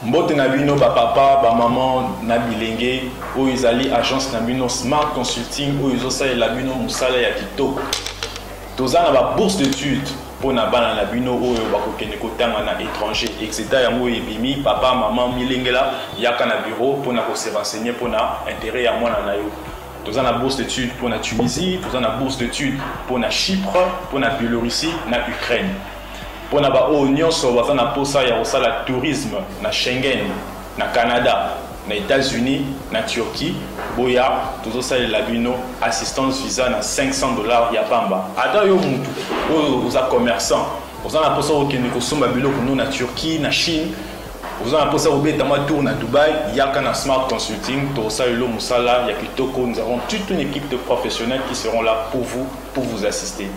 Mbote na bino ba papa ba maman na bilenge o izali agence na bino Smart Consulting o izosa la bino musala ya kitoko. Tozana ba bourse d'études pour na bana na bino o ba kokende kotanga na étranger etc. yango ebimi papa maman milengela yaka na bureau pour na ko se renseigner pour na intérêt ya mwana na yo. Tozana bourse d'études pour la Tunisie, tozana bourse d'études pour la Chypre, pour la Biélorussie, la Ukraine. Pour la Union tozana posa ya osala tourisme na Schengen, na Canada, na États-Unis, na Turquie, boya tozosala la bino assistance visa na $500 ya pamba. Ata yo mutu oza commerçant, tozana posa okende kosomba biloko no na Turquie, na Chine. Vous avez posé au tour à Dubaï, il y a qu'un Smart Consulting, nous avons toute une équipe de professionnels qui seront là pour vous assister.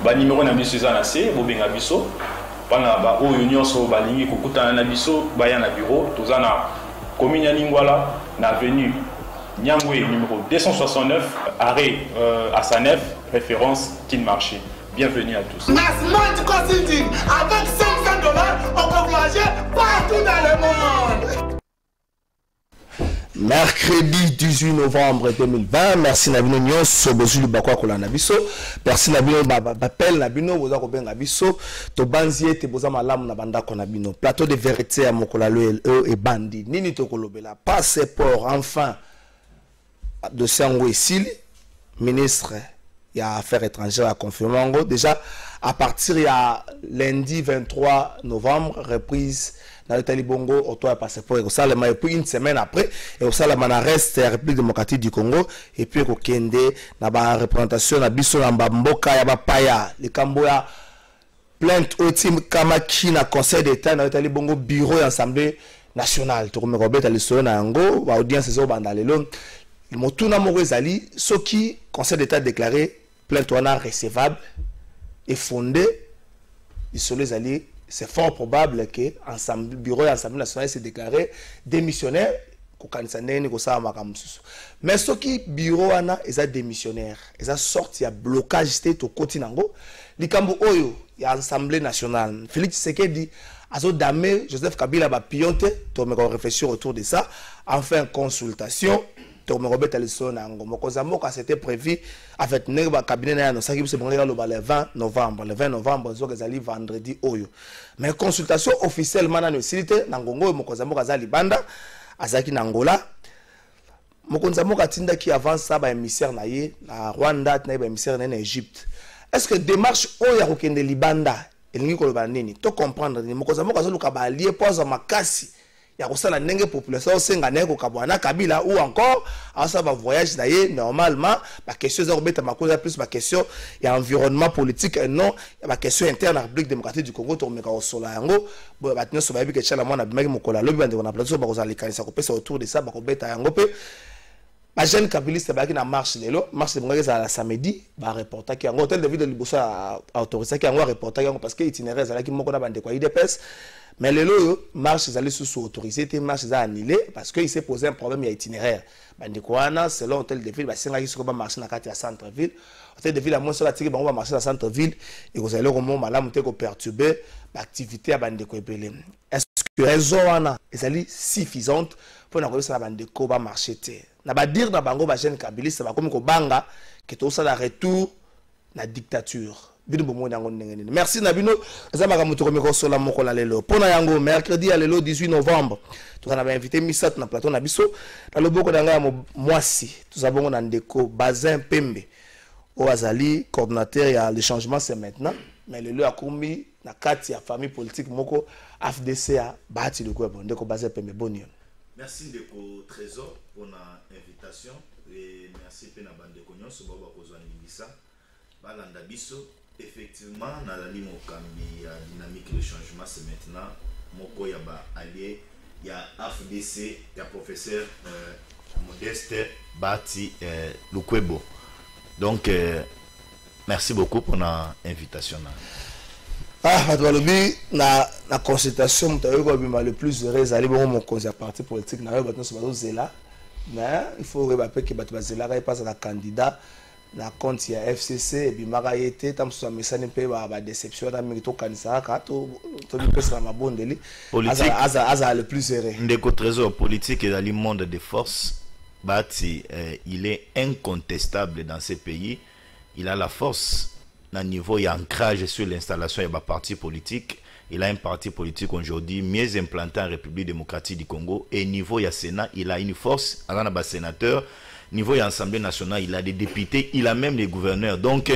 Le numéro de Suzanne AC, Bobin Abisso, pendant Union sur Balingi, Kukuta Nabisso, Bayan à bureau, tous en a commune à Lingwala, l'avenue Nyangwe, numéro 269, arrêt à Sanef, référence Kinmarché. Bienvenue à tous. Smart Consulting, avec $500, on peut voyager partout dans le monde. Mercredi 18 novembre 2020, merci Nabino Nyon, Sobozu Lubakwa Kolanabiso, merci Nabino Bapel Nabino, Boza Koben Nabiso, Tobanzie, Teboza Malam Nabanda Konabino, plateau de vérité à Mokolalo et Bandi, Nini Tokolobela, passeport enfin de Sangwe Sili, ministre. Il y a affaires étrangères à confirmer. En gros, déjà, à partir de lundi 23 novembre, reprise dans le Talibongo, auto passeport, et puis une semaine après, et au Salamana reste la République démocratique du Congo, et puis au Kende, dans la représentation, dans Bisso, dans Mboka, il y a Paya, les Camboya, plainte au team Kamaki, dans le Conseil d'État, dans le Talibongo, bureau et Assemblée nationale. Tout le monde est allé sur l'Ango, l'audience est au Bandalelo. Motuna Morezali, ce qui, Conseil d'État déclaré, plainte recevable et fondée, c'est fort probable que le bureau de l'Assemblée nationale s'est déclaré démissionnaire. Mais ce qui bureau est démissionnaire, ils ont sorti à blocage au côté nango. Likambo oyo, il y a l'Assemblée nationale. Félix Tshisekedi a damé Joseph Kabila ba pionte, to me réfléchir autour de ça, enfin consultation. C'était prévu avec le cabinet le 20 novembre. Le 20 novembre, c'est vendredi. Mais consultation officiellement dans le site, Nangongo, Mokozambo Kazali Banda, Azaki Nangola. Mokozambo Katinda qui avance ça, émissaire naïe, na Rwanda, na émissaire en Égypte. Est-ce que démarche Oya Rokende Libanda, et l'Ingi Kolobanini, tu comprendre, Mokozambo Kazali Kabali, pose ma casse. Il y a aussi la population au Sénégal, Kabila ou encore, ça va voyage d'ailleurs normalement, la question est plus la question, il y a environnement politique et non, il y a la question interne à la République démocratique du Congo, autour de ça, la jeune Kabiliste qui na marche de la samedi, ba reporter qui en hôtel de ville de Libosa a autorisé qui en reporter parce que itinéraire là qui moko na bande quoi IDPS. Mais les lots marche allait sous autorisé et marche a annulé parce qu'il s'est posé un problème il y a itinéraire. Bande quoi selon hôtel de ville ba singa qui va marcher na kati ya centre ville. Hôtel de ville à moins sur la tigre ba marcher dans centre ville et vous allez au moment malamu te ko perturber l'activité à bande quoi belé. Est-ce que raison wana est suffisante pour na ko ça bande ko ba marcher té. Na ba dire na bango ba jeune Kabiliste ba comme ko banga que tout ça la retour la dictature. Merci Nabino. Pour Yango, mercredi à l'élo 18 novembre, nous avons invité Misat na plateau Nabiso. Dans le boko d'anga moisi, nous avons un déco Bazin Pembe. Au Azali, coordinateur, il y a le changement c'est maintenant. Mais le lieu a commis na kati ya famille politique moko AFDC a bâti le quoi bon déco Bazin Pembe bonion. Merci Déco Trésor pour l'invitation et merci Pena Bande Cognon sur Baba Kozwan Libisa. Balanda Biso. Effectivement, dans la ligne la dynamique de changement, c'est maintenant. Moko Yaba allié, il y a AFDC, il y a professeur Modeste Bati Lukwebo. Donc, merci beaucoup pour l'invitation. La consultation, le plus heureux, c'est mon conseil parti politique, mais il faut que les candidat. na compte ya FCC et puis mara yete tam so mesani pe ba déception na mi to kanisa ka to pesa ma bondeli aza le plus heureux ndeko trésor politique et dans le monde de force bati il est incontestable dans ce pays. Il a la force à niveau et ancrage sur l'installation de parti politique. Il a un parti politique aujourd'hui mieux implanté en République démocratique du Congo. Et niveau ya Sénat, il a une force. Il a un sénateur. Niveau ya Assemblée nationale, il a des députés. Il a même des gouverneurs. Donc,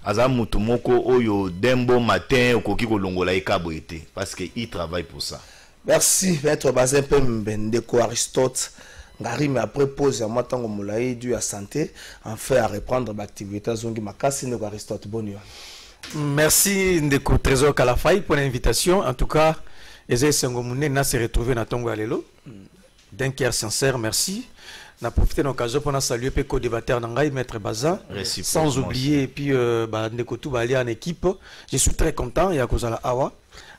Azam Mutumoko, Oyo, Dembo, Matin, Okokiko Longola et Kaboete. Parce qu'il travaille pour ça. Merci, Maître Bazin Pembendeko Aristote. Ngari, mais après pause, à moi, tant que Moulaï, dû à santé, en fait, à reprendre l'activité. Zongi Makasi, Ndeko Aristote, bonne nuit. Merci Ndeko Trésor Kalafai pour l'invitation. En tout cas, Eze Sengomune n'a se retrouvé dans Tongo Alelo. D'un cœur sincère, merci. On a profité de l'occasion pour saluer le co-débatteur Nangaï, Maître Baza. Sans oublier, et puis Ndeko Touba aller en équipe. Je suis très content. Il y a Kozala Awa.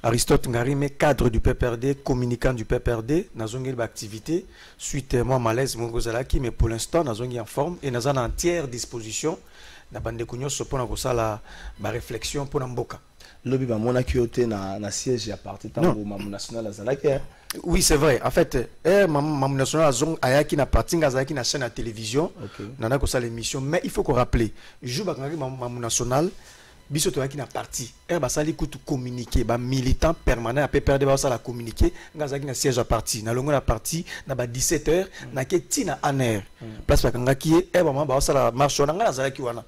Aristote Ngarime, cadre du PPRD, communicant du PPRD, nous avons une activité suite à moi malaise, mais pour l'instant, nous avons en forme et nous avons en entière disposition. Nous avons la réflexion pour Namboka. Lobby ba mona kiote na siège à partir de Mamou National Azalaki. Oui, c'est vrai. En fait, Mamou National Azalaki na parti Azalaki na chaîne à télévision. Nana ko ça l'émission, mais il faut qu'on rappelle, je Mamou National biso to yaki na parti basali kutu communiquer ba militant permanent a PPRD ba ça la communiquer ngazaki na siège à parti na longo na parti na ba 17h na keti na aner place ba kangaki ba ça la marche na ngazaki wana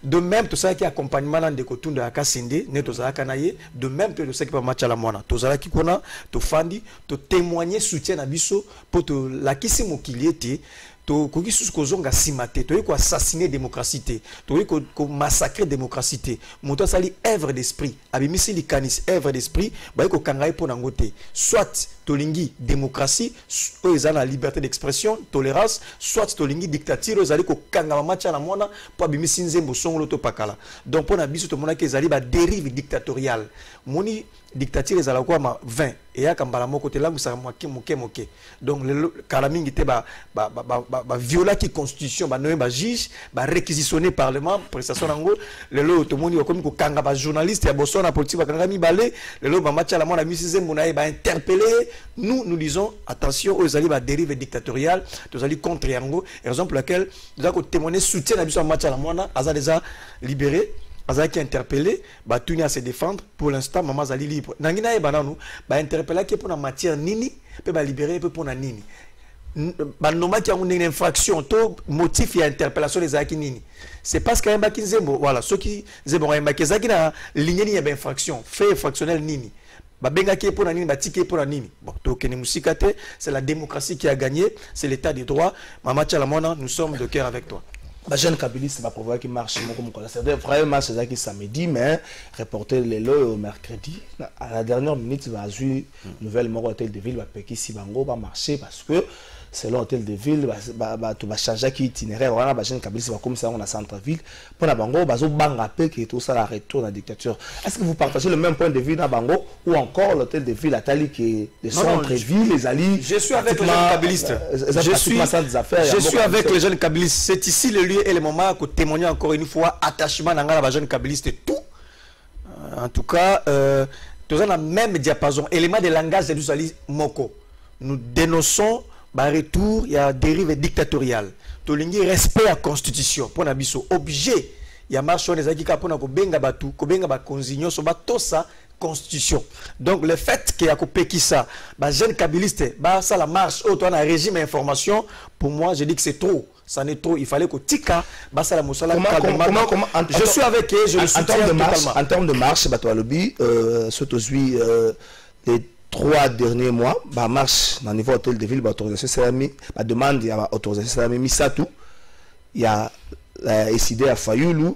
de même to ça qui accompagnement na ndeko tunda akasinde ne to ça kanaye de même to ça qui pa match la mwana to ça qui kona to fandi to témoigner soutien na biso pour to la kisi mokiliete to koki sous kozonga simate to ko assassiner démocratie to ko massacrer démocratie moto sali œuvre d'esprit abimisi likanis œuvre d'esprit ba ko kangai po nangote soit tolingi démocratie o ezana liberté d'expression tolérance soit tolingi dictature ezali ko kanga matcha na mona po abimisi nzembo songolo to pakala donc pona biso to mona ke ezali ba dérive dictatoriale moni dictature ezala kwa ma 20 et ya kambala moko te langu sa moke donc le kalamingi te ba viola qui constitution ba nommé ba juge ba réquisitionner parlement prestation nango lelo to moni ko kanga ba journaliste ya bosona politique ba kanga mi balé lelo ba matcha la mona misize mona ba interpeller nous disons attention aux alliés ba dérive dictatoriale aux alliés contre yango raison pour laquelle nous avons témoigné soutien à biso matcha la mona aza déjà libéré Azali qui interpellé, bah tout à se défendre. Pour l'instant, maman Zali libre. Nangina et banano, bah interpellé qui pour la matière nini, peut bah libérer peut pour la nini. Bah normal qui a une infraction, tout motif et interpellation des Zaki nini. C'est parce qu'il y a un bakin zembo, voilà, ceux qui zembo un bakin Zaki na ligne ni infraction, fait infractionnel nini. Bah benga qui pour la nini, bah ticket pour la nini. Bon, donc les musikate, c'est la démocratie qui a gagné, c'est l'état des droits. Maman Tchalamona, nous sommes de cœur avec toi. Bah jeune Kabiliste va pouvoir qui marche comme c'est vraiment c'est qui samedi mais reporter les lots au mercredi à la dernière minute va jouer nouvelle mort hôtel de ville va péki si bango va marcher parce que selon hôtel de ville tu vas changer qui itinéraire voilà bah jeune Kabiliste va comme ça on a centre ville pour la bango bazo banga pe qui tout ça la retour dans la dictature. Est-ce que vous partagez le même point de vue dans bango ou encore l'hôtel de ville à Tali qui les centres ville les alliés? Je suis avec les jeunes Kabilistes. Je suis avec les jeunes Kabilistes. C'est ici le lieu et le moment que témoigner encore une fois attachement dans la jeune Kabiliste et tout. En tout cas, tous dans le même diapason, élément de langage de l'Usali Moko. Nous dénonçons par retour, il y a dérive dictatoriale. Tolingi respect à la constitution. Pour nabiso objet, il y a marche les akika pour na ko benga batu, ko benga ba consignon so ba tosa constitution. Donc le fait qu'il y a coupé qui ça, bah jeune Kabiliste, bah ça la marche autant un régime information, pour moi je dis que c'est trop. Ça n'est trop, il fallait que tika bah ça la moussala comment je suis avec eux, je le soutiens totalement. En termes de marche, bah toi lobby surtout les 3 derniers mois, bah marche dans le niveau hôtel de ville, bah autorisation Salami, bah demande il y a autorisation Salami Misatou, il y a SID à Fayoulou,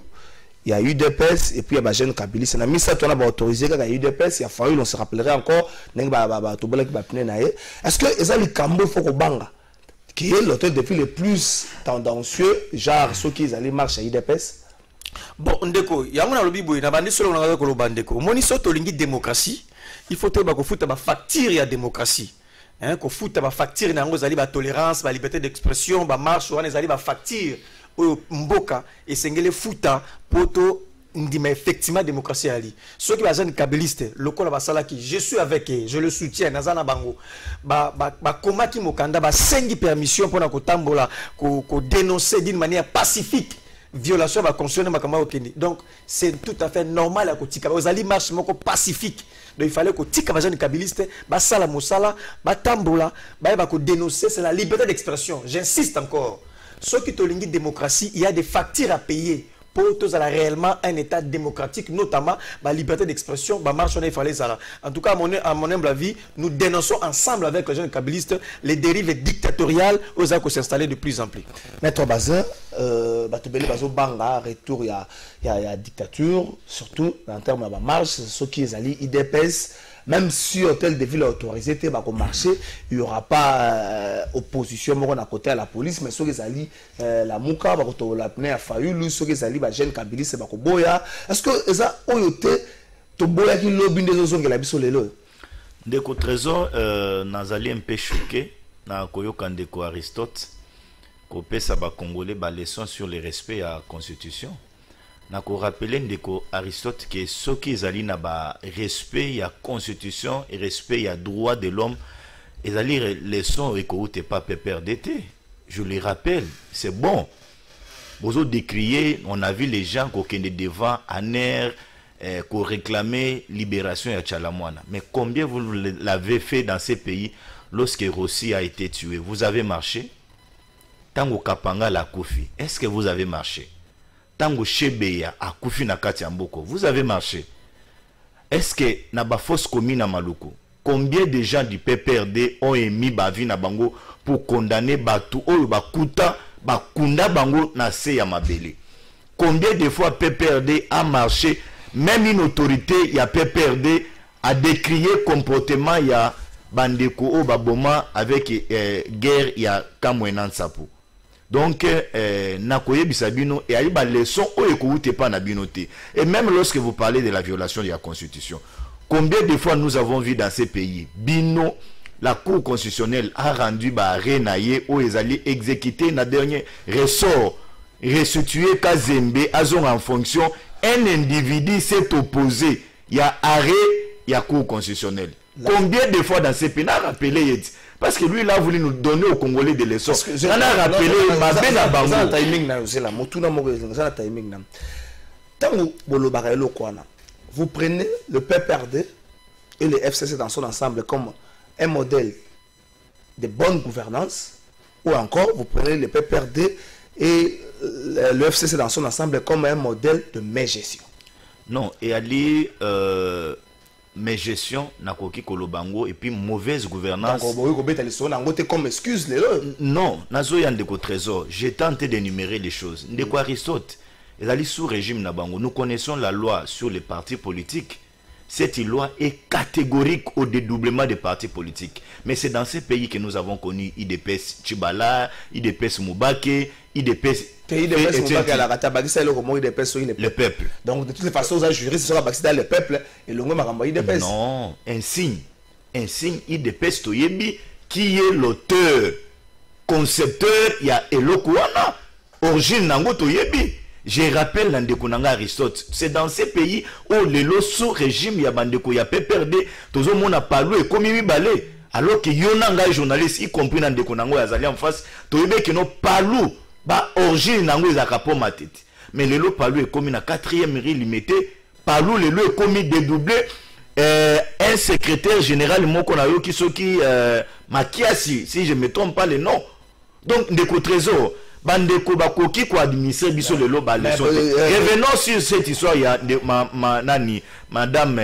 il y a UDPS et puis il y a jeune Kabiliste. On a mis ça, on a autorisé qu'il y a UDPS, il y a Fayoulou, on se rappellerait encore, est-ce que les gens Kambo faut qu'on banga qui est l'hôtel de ville le plus tendancieux, genre ceux qui allaient marcher à UDPS? Bon, ndeko, il y a un lobby boy, na bandi solo na ko bandeko. Moni soto lingi démocratie, il faut te ba ko futa ba facture ya démocratie. Hein, ko futa ba facture na ngo zali ba tolérance, ba liberté d'expression, ba marche wana zali ba facture. mboka et sengele futa poto ndima effectivement démocratie ali ceux qui bazan kabeliste lokola basala qui je suis avec eux, je le soutiens nazana bango ba komaki mokanda ba sengi permission pour na kotambola ko dénoncer d'une manière pacifique violation va constitutionnelle makamba okende. Donc c'est tout à fait normal à kotika ozali marche moko pacifique. Donc il fallait que tika bazan kabeliste ba sala mosala ba tambola ba ko dénoncer, c'est la liberté d'expression. J'insiste encore, ceux qui tolingi démocratie, il y a des factures à payer pour tous réellement un état démocratique, notamment la liberté d'expression, il fallait ça. En tout cas, à mon humble avis, nous dénonçons ensemble avec les jeunes kabylistes les dérives dictatoriales aux accords s'installer de plus en plus. Maître Bazin, retour, il y a dictature, surtout en termes de marche, ceux qui sont allés IDPS. Même si l'hôtel de ville est autorisé, il va marcher, il n'y aura pas opposition à côté à la police, mais ceux qui sont la Mouka, la Pneu à Fayoulou, ceux qui sont les jeunes Kabylistes, est-ce que ça a été tout boya qui lobby des autres qui la biso lelo? Ndeko Trésor, nazali un peu choqué na koyoka ndeko Aristote, ko pesa ba Congolais ba leçon sur le respect à la Constitution. Nako rappeler ndeko Aristote que ceux qui zali na ba respect ya constitution et respect ya droit de l'homme et zali leçon écoute pas PPRDT. Je le rappelle, c'est bon. Bozo décrier, on a vu les gens qui étaient devant en air qui réclamaient libération ya Tchalamwana. Mais combien vous l'avez fait dans ces pays lorsque Rossi a été tué? Vous avez marché? Tango Kapanga la Koufi, est-ce que vous avez marché? Tango Shebeya a Koufi na kati ya mboko, vous avez marché? Est-ce que na ba fausse commune à Maluku, combien de gens du PPRD ont émis bavi na bango pour condamner Batu oyo bakuta bakunda bango na se ya mabele? Combien de fois PPRD a marché? Même une autorité ya PPRD a décrié comportement ya bandeko o baboma avec guerre ya Kamwena Nsapu. Donc, nakoye bisabino et aïba leçon o ekoute pas na binote. Et même lorsque vous parlez de la violation de la Constitution, combien de fois nous avons vu dans ces pays, bino, la Cour constitutionnelle a rendu ba renaye ou ezali exécuté na dernier ressort, restitué Kazembe azon en fonction, un individu s'est opposé, il y a arrêt, il y a Cour constitutionnelle. Combien de fois dans ces pays, n'a rappelé parce que lui, il a voulu nous donner aux Congolais des leçons. On a rappelé Mabena Bango. Vous prenez le PPRD et le FCC dans son ensemble comme un modèle de bonne gouvernance, ou encore vous prenez le PPRD et le FCC dans son ensemble comme un modèle de mégestion. Non, et Ali... mais gestion nakoki kolobango et puis mauvaise gouvernance. Comme excuse non, nazo yandeko Trésor, j'ai tenté d'énumérer les choses. Ndeko Aristote, ezali sous régime nabango. Nous connaissons la loi sur les partis politiques. Cette loi est catégorique au dédoublement des partis politiques. Mais c'est dans ces pays que nous avons connu IDPS Chibala, IDPS Moubake, IDPS le peuple. Donc de toutes les façons, les juristes sera dans le peuple et le IDPS. Non, un signe IDPS Toyebi qui est l'auteur, concepteur, il y a Elokouana, origine Nango Toyebi. Je rappelle Nandekonanga Aristote, c'est dans ces pays où les lots sous régime ya bandeko ya PPRD, tozo mona palu et comme mi balé, alors que yonanga journaliste y compris Nandekonanga yazali en face, toyebe que no palu ba origine nango ezakapo matete. Mais les lots palu est commis na 4e riz limité, palu les lots est commis dédoublé, un secrétaire général moko na yo qui Makiasi, si je me trompe pas les noms. Donc Ndeko Trésor bandeko bakoki ko administrer biso le loba leçon. Revenons sur cette histoire il y a madame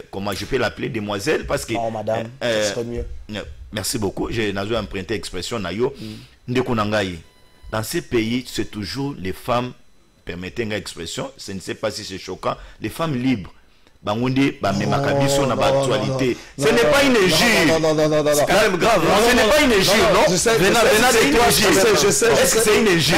comment je peux l'appeler, demoiselle, parce que madame ça serait mieux. Merci beaucoup, j'ai emprunté expression na yo ndeko nangai. Dans ces pays, c'est toujours les femmes, permettez une expression, je ne sais pas si c'est choquant, les femmes libres. Bangondi, Makabiso n'a pas d'actualité. Ce n'est pas une injure. C'est quand même grave. Ce n'est pas une injure, non? Je sais que c'est une injure.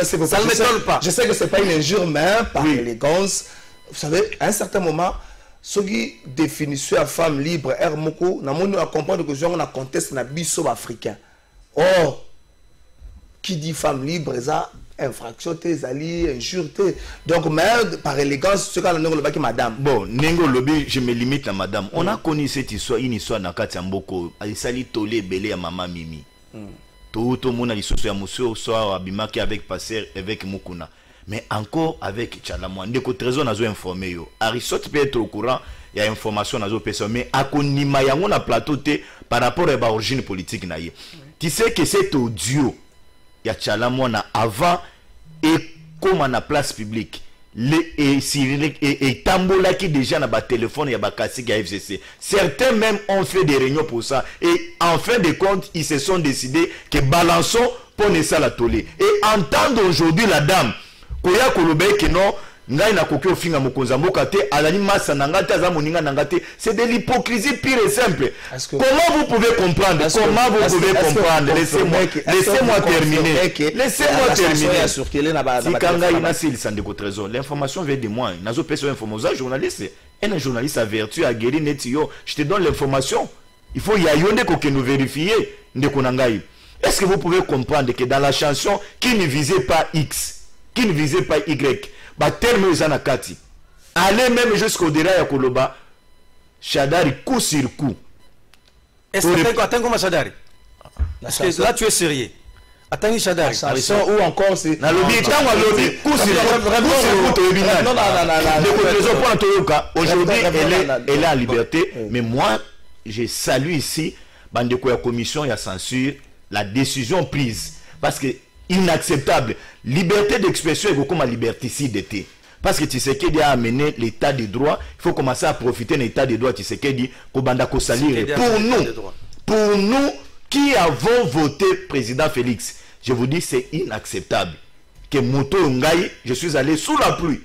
Ça ne m'étonne pas. Je sais que c'est pas une injure, mais par élégance, vous savez, à un certain moment, ce qui définit la femme libre, Hermoko, on a compris que on a contesté na biso africain. Or, qui dit femme libre, ça infraction te zali injure te donc mais par élégance ce qu'on a le baki madame bon nengo lobby je me limite à madame on a connu cette histoire une histoire na kati ya mboko alisali tolé belé ya maman Mimi tout mona lisoso ya monsieur soir abimaki avec passer avec Mukuna mais encore avec Tchalamwa ndeko trésor nazo informé yo Aristote peut être au courant il y a information nazo personne mais akonima yango na plateau te par rapport à ba origine politique na ye tu sais que cet audio ya Tchalamwa na avant et comme à la place publique et tambola qui déjà na ba téléphone ya ba cassette ya FCC certains même ont fait des réunions pour ça et en fin de compte ils se sont décidés que balançons pour ne ça la toller et entendre aujourd'hui la dame koya kolobe que non ngai na koki ofinga mokonza mboka te alani masa nanga te aza moninga nanga te c'est de l'hypocrisie pure et simple comment vous pouvez comprendre laissez-moi terminer si kanga ina sili sandeko trésor l'information vient de moi nazo pesa information journaliste un journaliste averti a guéri netio je te donne l'information il faut y ayonde ko que nous vérifier ndeko nangai est-ce que vous pouvez comprendre que dans la chanson qui ne visait pas X qui ne visait pas Y ba terme ezana kati allez même jusqu'au-delà ya koloba Shadari coup sur coup est-ce que attends comment Shadari parce que là tu es sérieux attends Shadari ou encore c'est na lobby tango lobby coup sur coup aujourd'hui elle est en liberté mais moi je salue ici bandeko ya commission ya censure la décision prise parce que inacceptable liberté d'expression est comme liberticide était parce que tu sais qu'il a amené l'état de droit il faut commencer à profiter de l'état de droit tu sais qu'il dit kobanda ko salir pour nous qui avons voté président Félix je vous dis c'est inacceptable que moto ngai je suis allé sous la pluie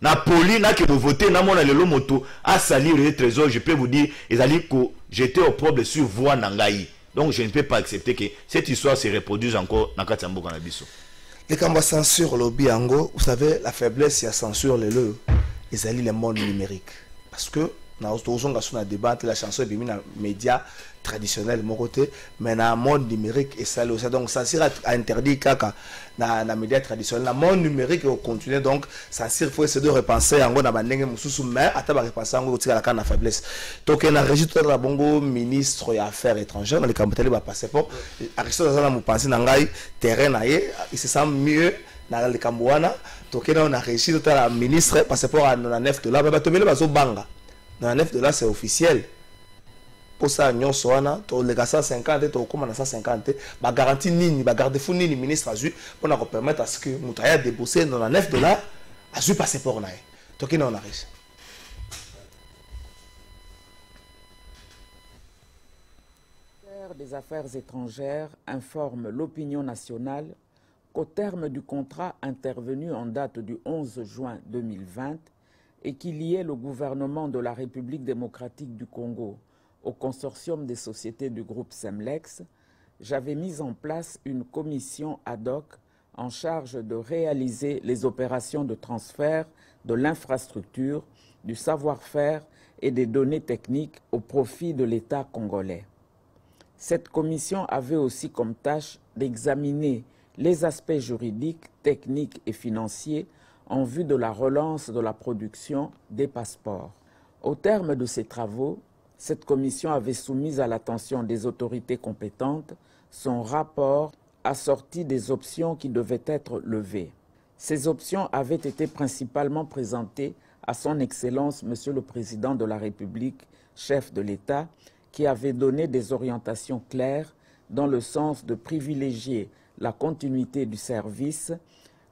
na poli na que vous votez na mona lelo moto à salir le trésor je peux vous dire ils allaient que j'étais au problème sur voie nangai. Donc je ne peux pas accepter que cette histoire se reproduise encore dans le Mboka na biso. Les cambas censure lobby ango, vous savez la faiblesse il y a censure les ils allient le monde numérique parce que na autorisation sur la débat la chanson est bien dans médias traditionnels mon côté mais dans le monde numérique et ça donc censure a interdit kaka dans les médias traditionnels le monde numérique au continuer donc censure faut essayer de repenser ango na bandenge mususu mais ataba repenser ango tika la kana faiblesse donc na résultat la bongo ministre des affaires étrangères dans les camboteli ba passeport Aristote za na mu penser na ngai terrain na ye il se sent mieux dans les cambouana donc on a réussi tout la ministre passeport à $9 ba tomele bazo banga dans $9 c'est officiel pour ça nous sommes les 150 to comme 150 ba garantie nini ba garde-fou nini ministre azu pour nous permettre à ce que mutaya débourser dans $9 azu passeport na donc on a réussi. Des Affaires étrangères informe l'opinion nationale qu'au terme du contrat intervenu en date du 11 juin 2020 et qui liait le gouvernement de la République démocratique du Congo au consortium des sociétés du groupe Semlex, j'avais mis en place une commission ad hoc en charge de réaliser les opérations de transfert de l'infrastructure, du savoir-faire et des données techniques au profit de l'État congolais. Cette commission avait aussi comme tâche d'examiner les aspects juridiques, techniques et financiers en vue de la relance de la production des passeports. Au terme de ces travaux, cette commission avait soumis à l'attention des autorités compétentes son rapport assorti des options qui devaient être levées. Ces options avaient été principalement présentées à son Excellence Monsieur le Président de la République, chef de l'État, qui avait donné des orientations claires dans le sens de privilégier la continuité du service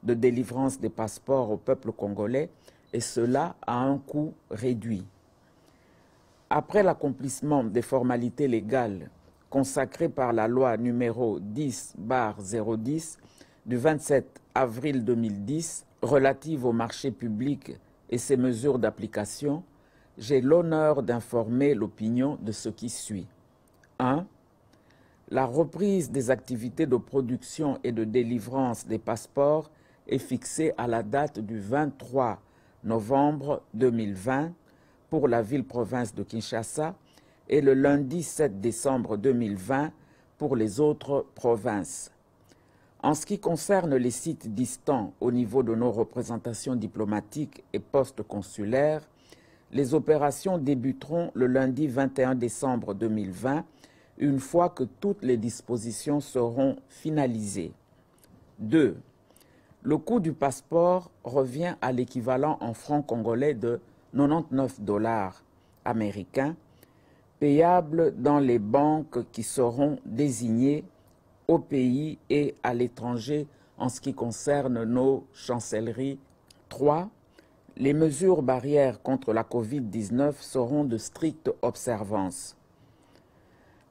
de délivrance des passeports au peuple congolais, et cela à un coût réduit. Après l'accomplissement des formalités légales consacrées par la loi numéro 10/010 du 27 avril 2010 relative au marché public et ses mesures d'application, j'ai l'honneur d'informer l'opinion de ce qui suit. 1. La reprise des activités de production et de délivrance des passeports est fixée à la date du 23 novembre 2020 pour la ville-province de Kinshasa et le lundi 7 décembre 2020 pour les autres provinces. En ce qui concerne les sites distants au niveau de nos représentations diplomatiques et postes consulaires, les opérations débuteront le lundi 21 décembre 2020, une fois que toutes les dispositions seront finalisées. 2. Le coût du passeport revient à l'équivalent en francs congolais de 99 $ américains, payable dans les banques qui seront désignées au pays et à l'étranger en ce qui concerne nos chancelleries. 3. Les mesures barrières contre la COVID-19 seront de stricte observance.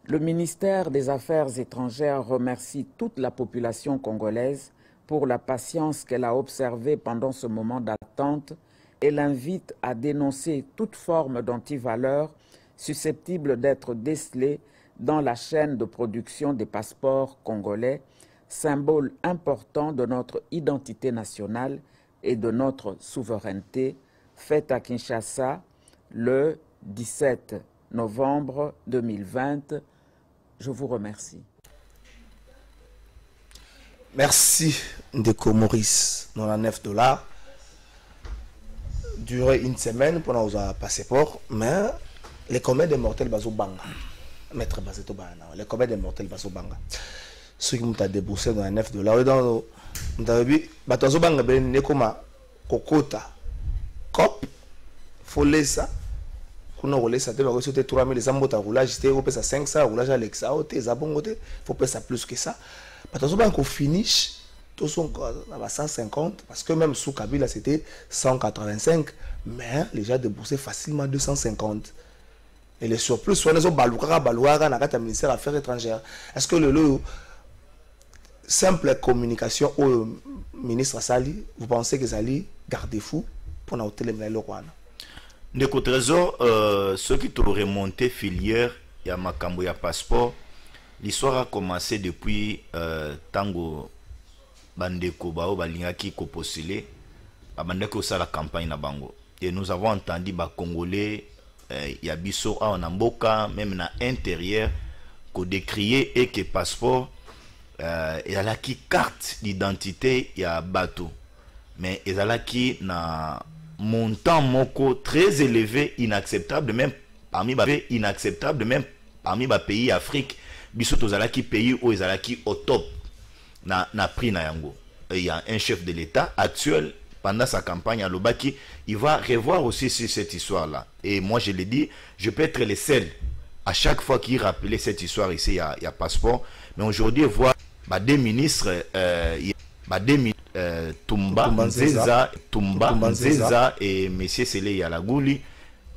Le ministère des Affaires étrangères remercie toute la population congolaise pour la patience qu'elle a observée pendant ce moment d'attente et l'invite à dénoncer toute forme d'antivaleur susceptible d'être décelée dans la chaîne de production des passeports congolais, symbole important de notre identité nationale et de notre souveraineté, faite à Kinshasa le 17 novembre 2020. Je vous remercie. Merci, Ndeko Maurice, 99 $. Duré une semaine pour nous avoir passeport, mais les combien de mortels baso banga. Maître Bazeto Bana, les combien de mortels baso banga. Ceux qui m'ont déboursé dans 9 $. Et dans le bateau banga, ben nekoma kokota, cop, follet ça. Kuna roulé ça, tu vas recevoir 3000 zambota roulage, tu vas 500 roulage Alexa, tu es à bon côté, faut payer ça plus que ça. Bateau banga finish, tous sont à 150, parce que même sous Kabila c'était 185, mais les gens déboursé facilement 250. Et les surplus, soit les balouara dans le ministère des Affaires étrangères. Est-ce que le simple communication au ministre Sali, vous pensez que Sali garde-fou pour nous téléménager le Rwanda? Ndeko Trésor, ceux qui t'ont remonté filière, il y a Makambo, il y a passeport. L'histoire a commencé depuis Tango Bandeko Bao Balingaki ko postulé, Bandeko ça la campagne na Bango. Et nous avons entendu ba Congolais, il y a biso en Amboka, même na intérieur, qu'on décriait et que passeport, il y a là qui carte d'identité, il y a bateau. Mais il y a là qui na montant moko très élevé, inacceptable, même parmi les pays Afrique, biso tozala qui pays où il y a là qui au top na prix na yango. Il y a un chef de l'État actuel pendant sa campagne à Lobaki, il va revoir aussi sur cette histoire-là. Et moi, je l'ai dit, je peux être le seul à chaque fois qu'il rappelait cette histoire ici, il y a passeport. Mais aujourd'hui, voir des ministres, Tumba Nzeza et M. Sele Yalagouli,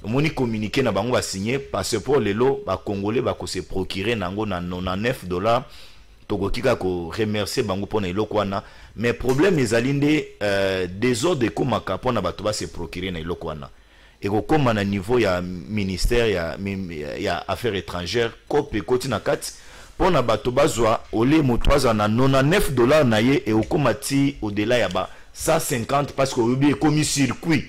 moni communiqué na bango va signer passeport lelo ba congolais ba ko se procurer nango na 99 $. Tokokika ko remercier bango pona eloko wana, mais problème ezalinde des ordres de komaka pona bato ba se procurer na eloko wana et ko koma na niveau ya ministère ya affaires étrangères kope koti na kati pona bato bazwa ole motwaza na 99 $ na ye et okomati au-delà ya ba 150 parce que obi ekomi circuit.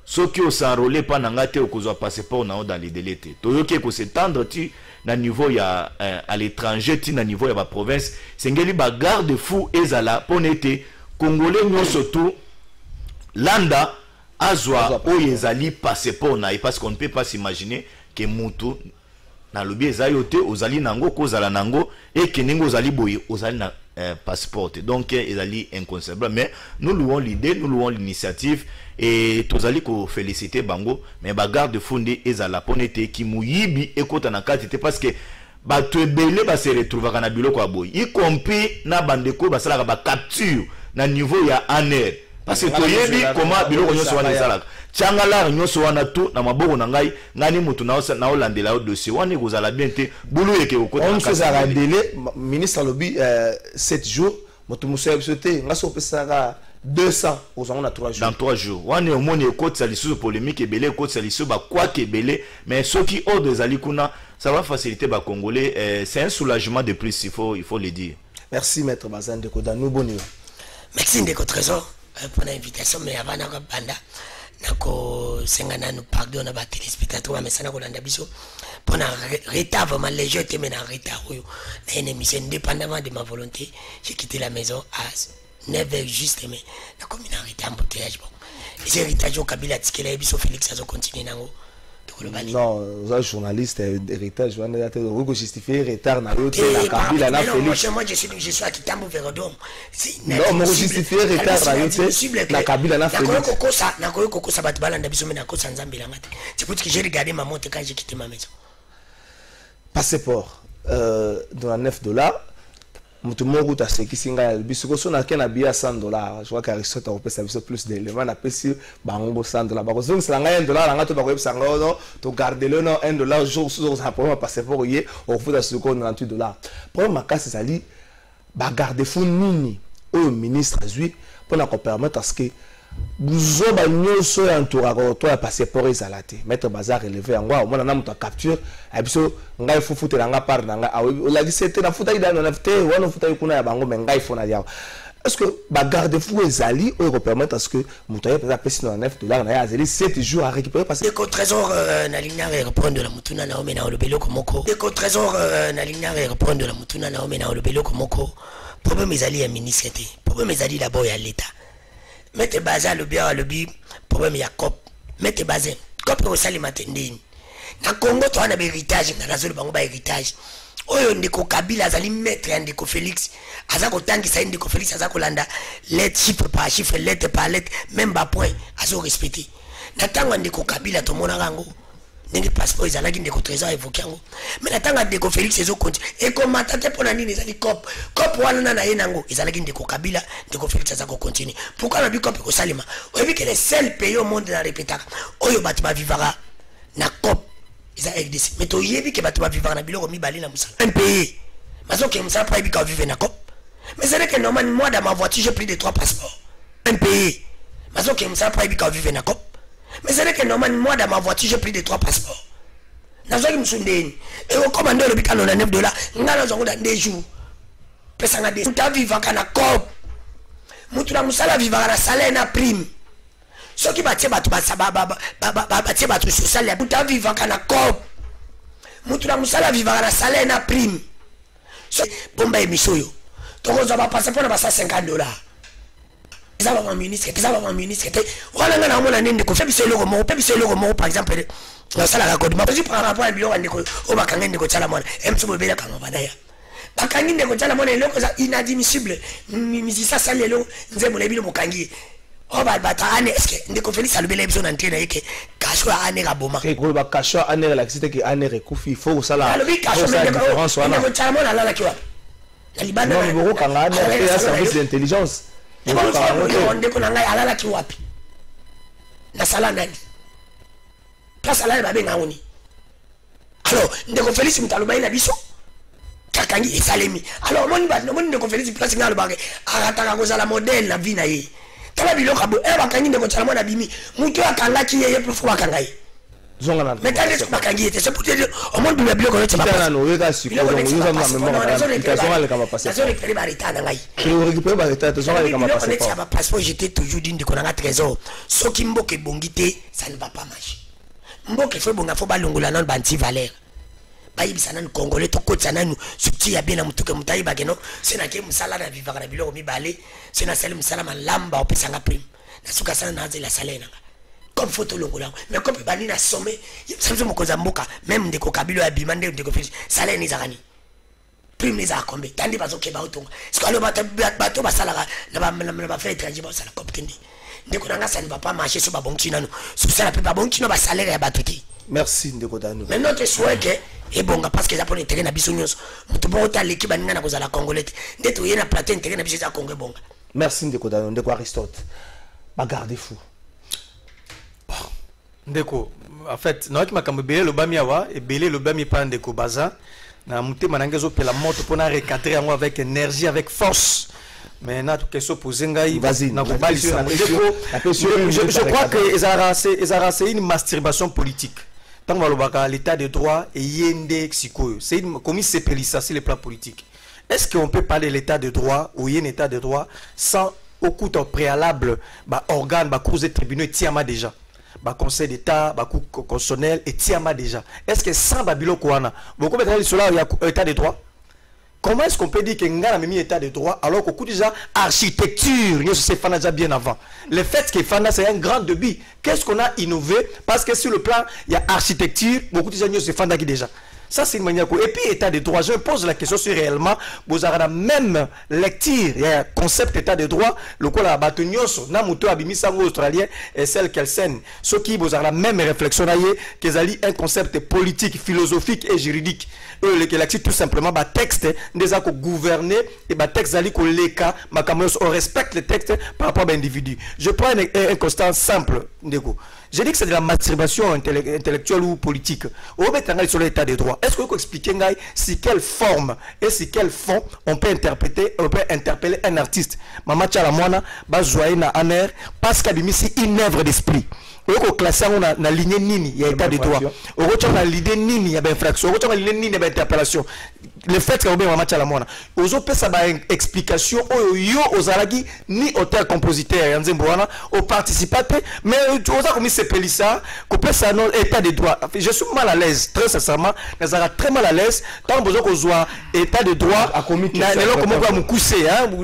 Ce qui au s'enrôler pas n'angate au cause passeport dans les délais. Toyoke ko s'étendre tu na niveau ya à l'étranger tu na niveau ya ba province sengeli ba garde fou ezala ponete congolais nyo surtout landa azwa o ezali passeport na parce qu'on ne peut pas s'imaginer que mutu na lobi ezayote ozali nango kozala nango et que ningo ozali boye ozali na passeport. Donc ezali inconcevable, mais nous louons l'idée, nous louons l'initiative et tozali ko féliciter bango, mais ba garde fondé ezala ponete ki muyibi ekota na kati parce que ba tebele ba se retrouver na biloko aboy y compris na bandeko ba sala ba capture na niveau ya aner parce que toyebi comment biloko nyoso wana ezala Tchangala nyoso wana tout na maboko na ngai ngani mutu na olandela au dossier wana kozala bien te bulu yeke okota on se a délai ministre lobby 7 jours mutu muso sauté ngaso pesaka 200 aux on a 3 jours dans 3 jours wana au monde ekoti sali sous polémique ebele ekoti sali sous ba quoi kebele mais ceux qui ordre zali kuna ça va faciliter ba congolais c'est un soulagement de plus il faut le dire. Merci maître Bazan de Kodanu Boni. Merci Ndeko Trésor pour l'invitation mais avant na banda nako sengana nous pardon na ba téléspectateurs mais ça na kolanda biso Pendant retard, vraiment léger, tu es en retard. Une émission indépendamment de ma volonté. J'ai quitté la maison à 9h juste, mais la commune a arrêté en bouteillage. Les héritages au Kabila, Félix, ça continue. Non, un journaliste héritage, je vais justifier retard dans l'autre, la Kabila, la Félix. Moi, je suis à Kitambo Vérodome. Non, moi, justifier retard dans l'autre, la Kabila, la Félix. C'est pour ça que j'ai regardé ma montre quand j'ai quitté ma maison. Passeport, dans $9. Tout le monde a ce qui s'est engagé. Si on a un billet à $100, je vois qu'Aristote a repéré plus d'éléments. On a payé $100. Parce que si on a $1, on a $1, garder le $1 jour sur un problème passeport, on faut à ce qu'on a $98. Le problème, c'est que garder fou nini au ministre pour nous permettre à ce que nous avons un entourage de passeport et salate. Mettre bazar relevé en moi, on a une capture. Et puis, on a fait foutre la part. On a dit c'était la foutre dans la foutre. On a foutre qu'on a bango, mais on a fait na. Est-ce que garder fou et zali ou permettre à ce que Moutaye peut passer dans $9, on a zali 7 jours à récupérer parce que le trésor na ligne reprendre de la mutuna na omena o lebelo komoko. Le trésor na ligne reprendre de la mutuna na omena o lebelo komoko. Problème ezali ya ministre té. Problème ezali d'abord ya l'état. Mettez bazar le bien le bi problème ya cop. Mettez bazar cop au sali matendini. Na Congo to ana héritage na razolo bango ba héritage. Oyo ndeko Kabila azali maître ya ndeko Félix. Azako tangisa ndeko Félix azako landa lettre chiffre par chiffre lettre par lettre même ba point azo respecter. Na tanga ndeko Kabila to mona rango. Ndenge passeport ezalaki ndeko trésor évoqué yango. Mais na tanga ndeko Félix ezo continue. Et comment tante pona nini ezali cop. Cop wana na yenango ezalaki ndeko Kabila ndeko Félix azako continue. Pourquoi na bi cop ko salima? Oyebi que les seuls pays au monde na répétaka. Oyo batu ba vivara na cop. Mais tu sais que tu vas vivre dans un pays. Mais ça pas vivre dans cop. Mais c'est que normalement moi dans ma voiture j'ai pris 3 passeports. Un pays. Mais ça pas vivre dans cop. Mais c'est que normalement moi dans ma voiture j'ai pris 3 passeports. Nazo ki msundeni. Et au commandeur le bikano na $9. Ngana zongo dans 2 jours. Pesa nga des. Tu vivre dans cop. Mutu na musala vivre na salaire na prime. Ce qui batie batu batie batu social ya buta vivre kana cop. Mutu na musala vivre na salaire na prime. So bomba emission yo. Toko zo ba passer pour na basa $50. Ça va mon ministre, wala ngana mona nende ko febise logo mo par exemple na sala ka kodi ma pesi par rapport à biloko ndeko o bakanga ndeko tsala mona emtso bobela kanga badaya. Bakangi ndeko tsala mona eloko za inadmissible. Misisa salelo nze mona bilo bokangi. Oh bah ane est-ce que ndeko Félix alobela ebiso na ntena yeke kasho ane ka boma ko ba kasho ane la kisite ki ane rekufi faut sala différence wana ndeko tsamo na lala kiwa na libanda non boko kanga ane ya service d'intelligence ndeko na ngai alala kiwapi na sala nani place alala ba benga oni alors ndeko Félix mutaloba na biso kakangi esalemi alors moni ndeko Félix place ngalo ba arataka ko sala modèle na vie na ye. Tala biloko bo e bakangi ndeko tsala mona bimi mutu akangaki yeye pour fois kangai zonga na mais quand est-ce bakangi était c'est pour dire au monde de biloko c'est pas non weka siko donc nous avons la mémoire ka zonga le kama passer ça récupérer ba état na ngai on récupérer ba état zonga le kama passer pas ba passeport j'étais toujours dit ndeko na trésor soki mboke bongité ça ne va pas marcher mboke faut bonga faut ba longola na banti valeur bayibisana ni congolais to kotsana nu suti ya bien mutuke mutayi bageno sena ke musala na vivaka na biloko mibale sena sele musala malamba opesanga prime na suka sana na nzela salena comme photo longola mais comme bani na sommet samso mokoza mboka même ndeko Kabila ya bimande ndeko Félix salena izakani prime za kombe tandi bazoke ba utonga sikalo bato basala na ba fait étranger ba sala koptendi ndeko nanga ça ne va pas marcher so ba bonki nanu so sala pe ba bonki no ba salaire ya batuti. Merci ndeko Dano. Mais notre souhait est bon parce que japonais terrain na biso nyonso mutu bota l'équipe baninga na kozala congolais ndeto yena plateau terrain na biso za Congo bonga. Merci ndeko Dano ndeko Aristote. Ba garder fou. Ndeko en fait na ki makambo belé lo bami awa et belé lo bami pa ndeko baza na mutema nangezo pela moto pona recadrer yango avec énergie avec force. Mais na tout question poser ngai na kobali ça. Je crois que ezara une masturbation politique. Tant que l'état de droit et yende sikoyo. C'est comme c'est pelissa sur le plan politique. Est-ce qu'on peut parler de l'état de droit ou un état de droit sans au coup de préalable organe cours de tribunaux tiama déjà. ba conseil d'état ba cour constitutionnel et tiama déjà est-ce que sans babilo koana beaucoup mettre cela il y a état de droit. Comment est-ce qu'on peut dire que Nga a mis état de droit alors qu'au coup déjà architecture, c'est déjà bien avant. Le fait que Fana c'est un grand débit. Qu'est-ce qu'on a innové? Parce que sur le plan, il y a architecture, beaucoup déjà c'est Fana qui déjà. Ça c'est une manière. Et puis état de droit, je me pose la question si réellement vous avez la même lecture, il y a un concept état de droit, le quoi la batonyoso, na muto abimisango australien et celle qu'elle scène. Ceux qui vous avez la même réflexion qu'ils ont un concept politique, philosophique et juridique. Eux les tout simplement ba texte des accords gouverner et ba texte ali ko leka makamos on respecte le texte par rapport à l'individu. Je prends un constat simple ndeko. Je dis que c'est de la masturbation intellectuelle ou politique. Au bétangal sur l'état des droits. Est-ce que vous pouvez expliquer si quelle forme et si quel fond on peut interpeller un artiste? Mama Chalamwana, Bazoye na aner, parce qu'il a mis une œuvre d'esprit. Au classé on a la ligne nini, il y a état de droit. Au retour on a l'idée nini, il y a infraction. Au retour on a l'idée nini, il y a interpellation. Le fait que vous avez Mama Chalamwana, aux autres ça va une explication aux alagi ni auteur compositeur au participateur, mais aux autres comme c'est Pélissa, qu'on peut ça non état de droit. Je suis mal à l'aise, très sincèrement, je suis très mal à l'aise tant besoin qu'on soit état de droit à commis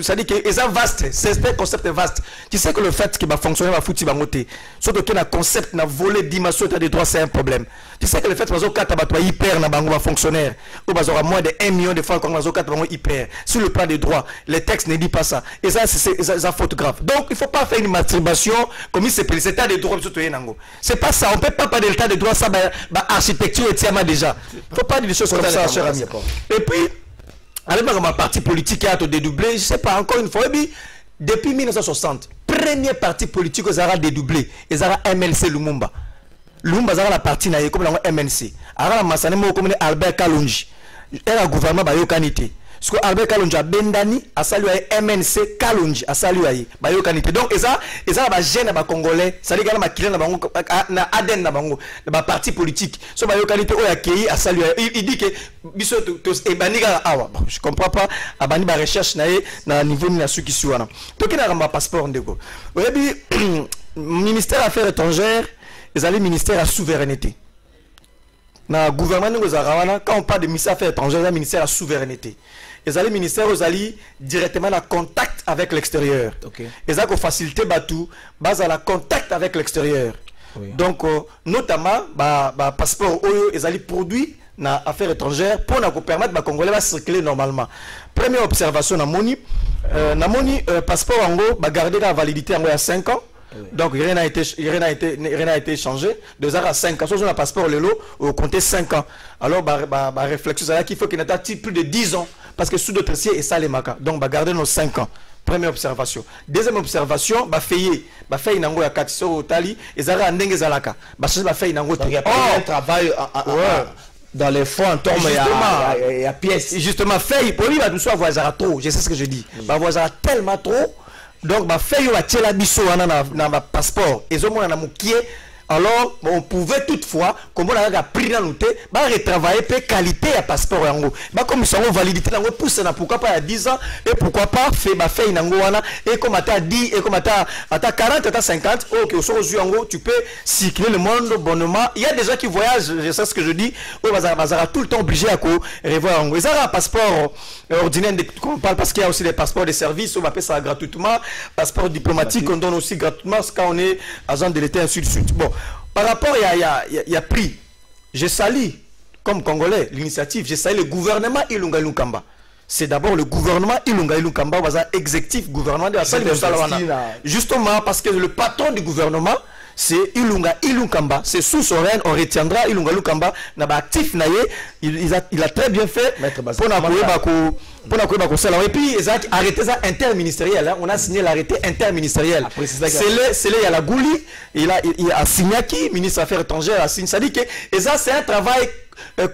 ça dit que c'est vaste, c'est un concept vaste. Tu sais que le fait que va fonctionner va foutre va monter. Surtout que le concept n'a volé dimension état de droit c'est un problème. Tu sais que le fait que les quatre va hyper na bango va fonctionnaire ou va moins de 1 million de francs comme les quatre va hyper sur le plan des droits, les textes ne disent pas ça. Et ça c'est faute grave. Donc il ne faut pas faire une masturbation comme il s'appelle cet état de droit surtout yenango. C'est pas ça, on peut pas parler de l'état de droit ça architecture et tiama déjà. Il ne faut pas dire des choses comme ça cher ami. Et puis avec ma parti politique qui a été dédoublé, je sais pas encore une fois depuis 1960, premier parti politique aux Arabes dédoublé, ils ont MLC Lumumba. Lumumba a la partie na comme la MNC. Ara masane mo comme Albert Kalonji. Era gouvernement ba yokanité. Parce que Albert Kalonji a bendani a salué MNC Kalonji a salué ba yokanité. Donc eza ba jeune ba congolais, ça dit que na kilé na bango na ADN na bango, ba parti politique. So ba yokanité o accueilli a salué. Il dit que biso to e baniga awa. Je comprends pas a bani ba recherche na niveau ni na ceux qui sont là. To ki na ramba passeport ndeko. Oyebi ministère affaires étrangères ils allaient ministère à souveraineté. Dans le gouvernement, quand on parle de ministère affaires étrangères, il y a ministère à souveraineté. Ils allaient ministère, ils allaient directement en contact avec l'extérieur. Ils allaient faciliter tout, base à la contact avec l'extérieur. Oui. Donc, notamment, passeport, ils allaient produire dans affaires étrangères pour nous permettre que les Congolais va circuler normalement. Première observation, dans mon passeport, en gros, garder la validité en 5 ans. Donc rien n'a été échangé de 0 à 5 ans. Si on a un passeport le lot, on compte 5 ans. Alors réflexion c'est qu'il faut qu'il n'ait plus de 10 ans parce que sous d'autres dossiers et ça les maca. Donc garder nos 5 ans. Première observation. Deuxième observation, fait nango ya katiso otali ezara ndenge zalaka. Fait nango un travail dans les fonds en termes de pièces. Justement fait pour lui va nous soit voisara trop, je sais ce que je dis. Va voisara tellement trop. Donc, fait la biso dans ma passeport. Et au moins, alors, on pouvait toutefois, comme on a pris dans l'outil, retravailler la qualité à passeport. Comme ils sont validité, pousse pourquoi pas à 10 ans, et pourquoi pas faire et comme à 10, et comme à 40, à 50, ok, tu peux circuler le monde bonnement. Il y a des gens qui voyagent, je sais ce que je dis, on va tout le temps obligé à revoir. Ils ont un passeport ordinaire, on parle parce qu'il y a aussi des passeports de service, on va payer ça gratuitement, passeport diplomatique, on donne aussi gratuitement quand on est agent de l'État, ainsi de suite. Bon. Par rapport à prix, je salue, comme Congolais, l'initiative, je salue le gouvernement Ilunga Ilunkamba. C'est d'abord le gouvernement Ilunga Ilunkamba, exécutif gouvernement de la salle de Salawana. Justement, parce que le patron du gouvernement, c'est Ilunga Ilunkamba. C'est sous son règne, on retiendra Ilunga Ilunkamba. Actif naye, il a très bien fait pour et puis ils ont arrêté ça interministériel. On a signé l'arrêté interministériel. C'est là il y a la Gouli, il a signé qui ministre des Affaires étrangères a signé. Ça dit que ça c'est un travail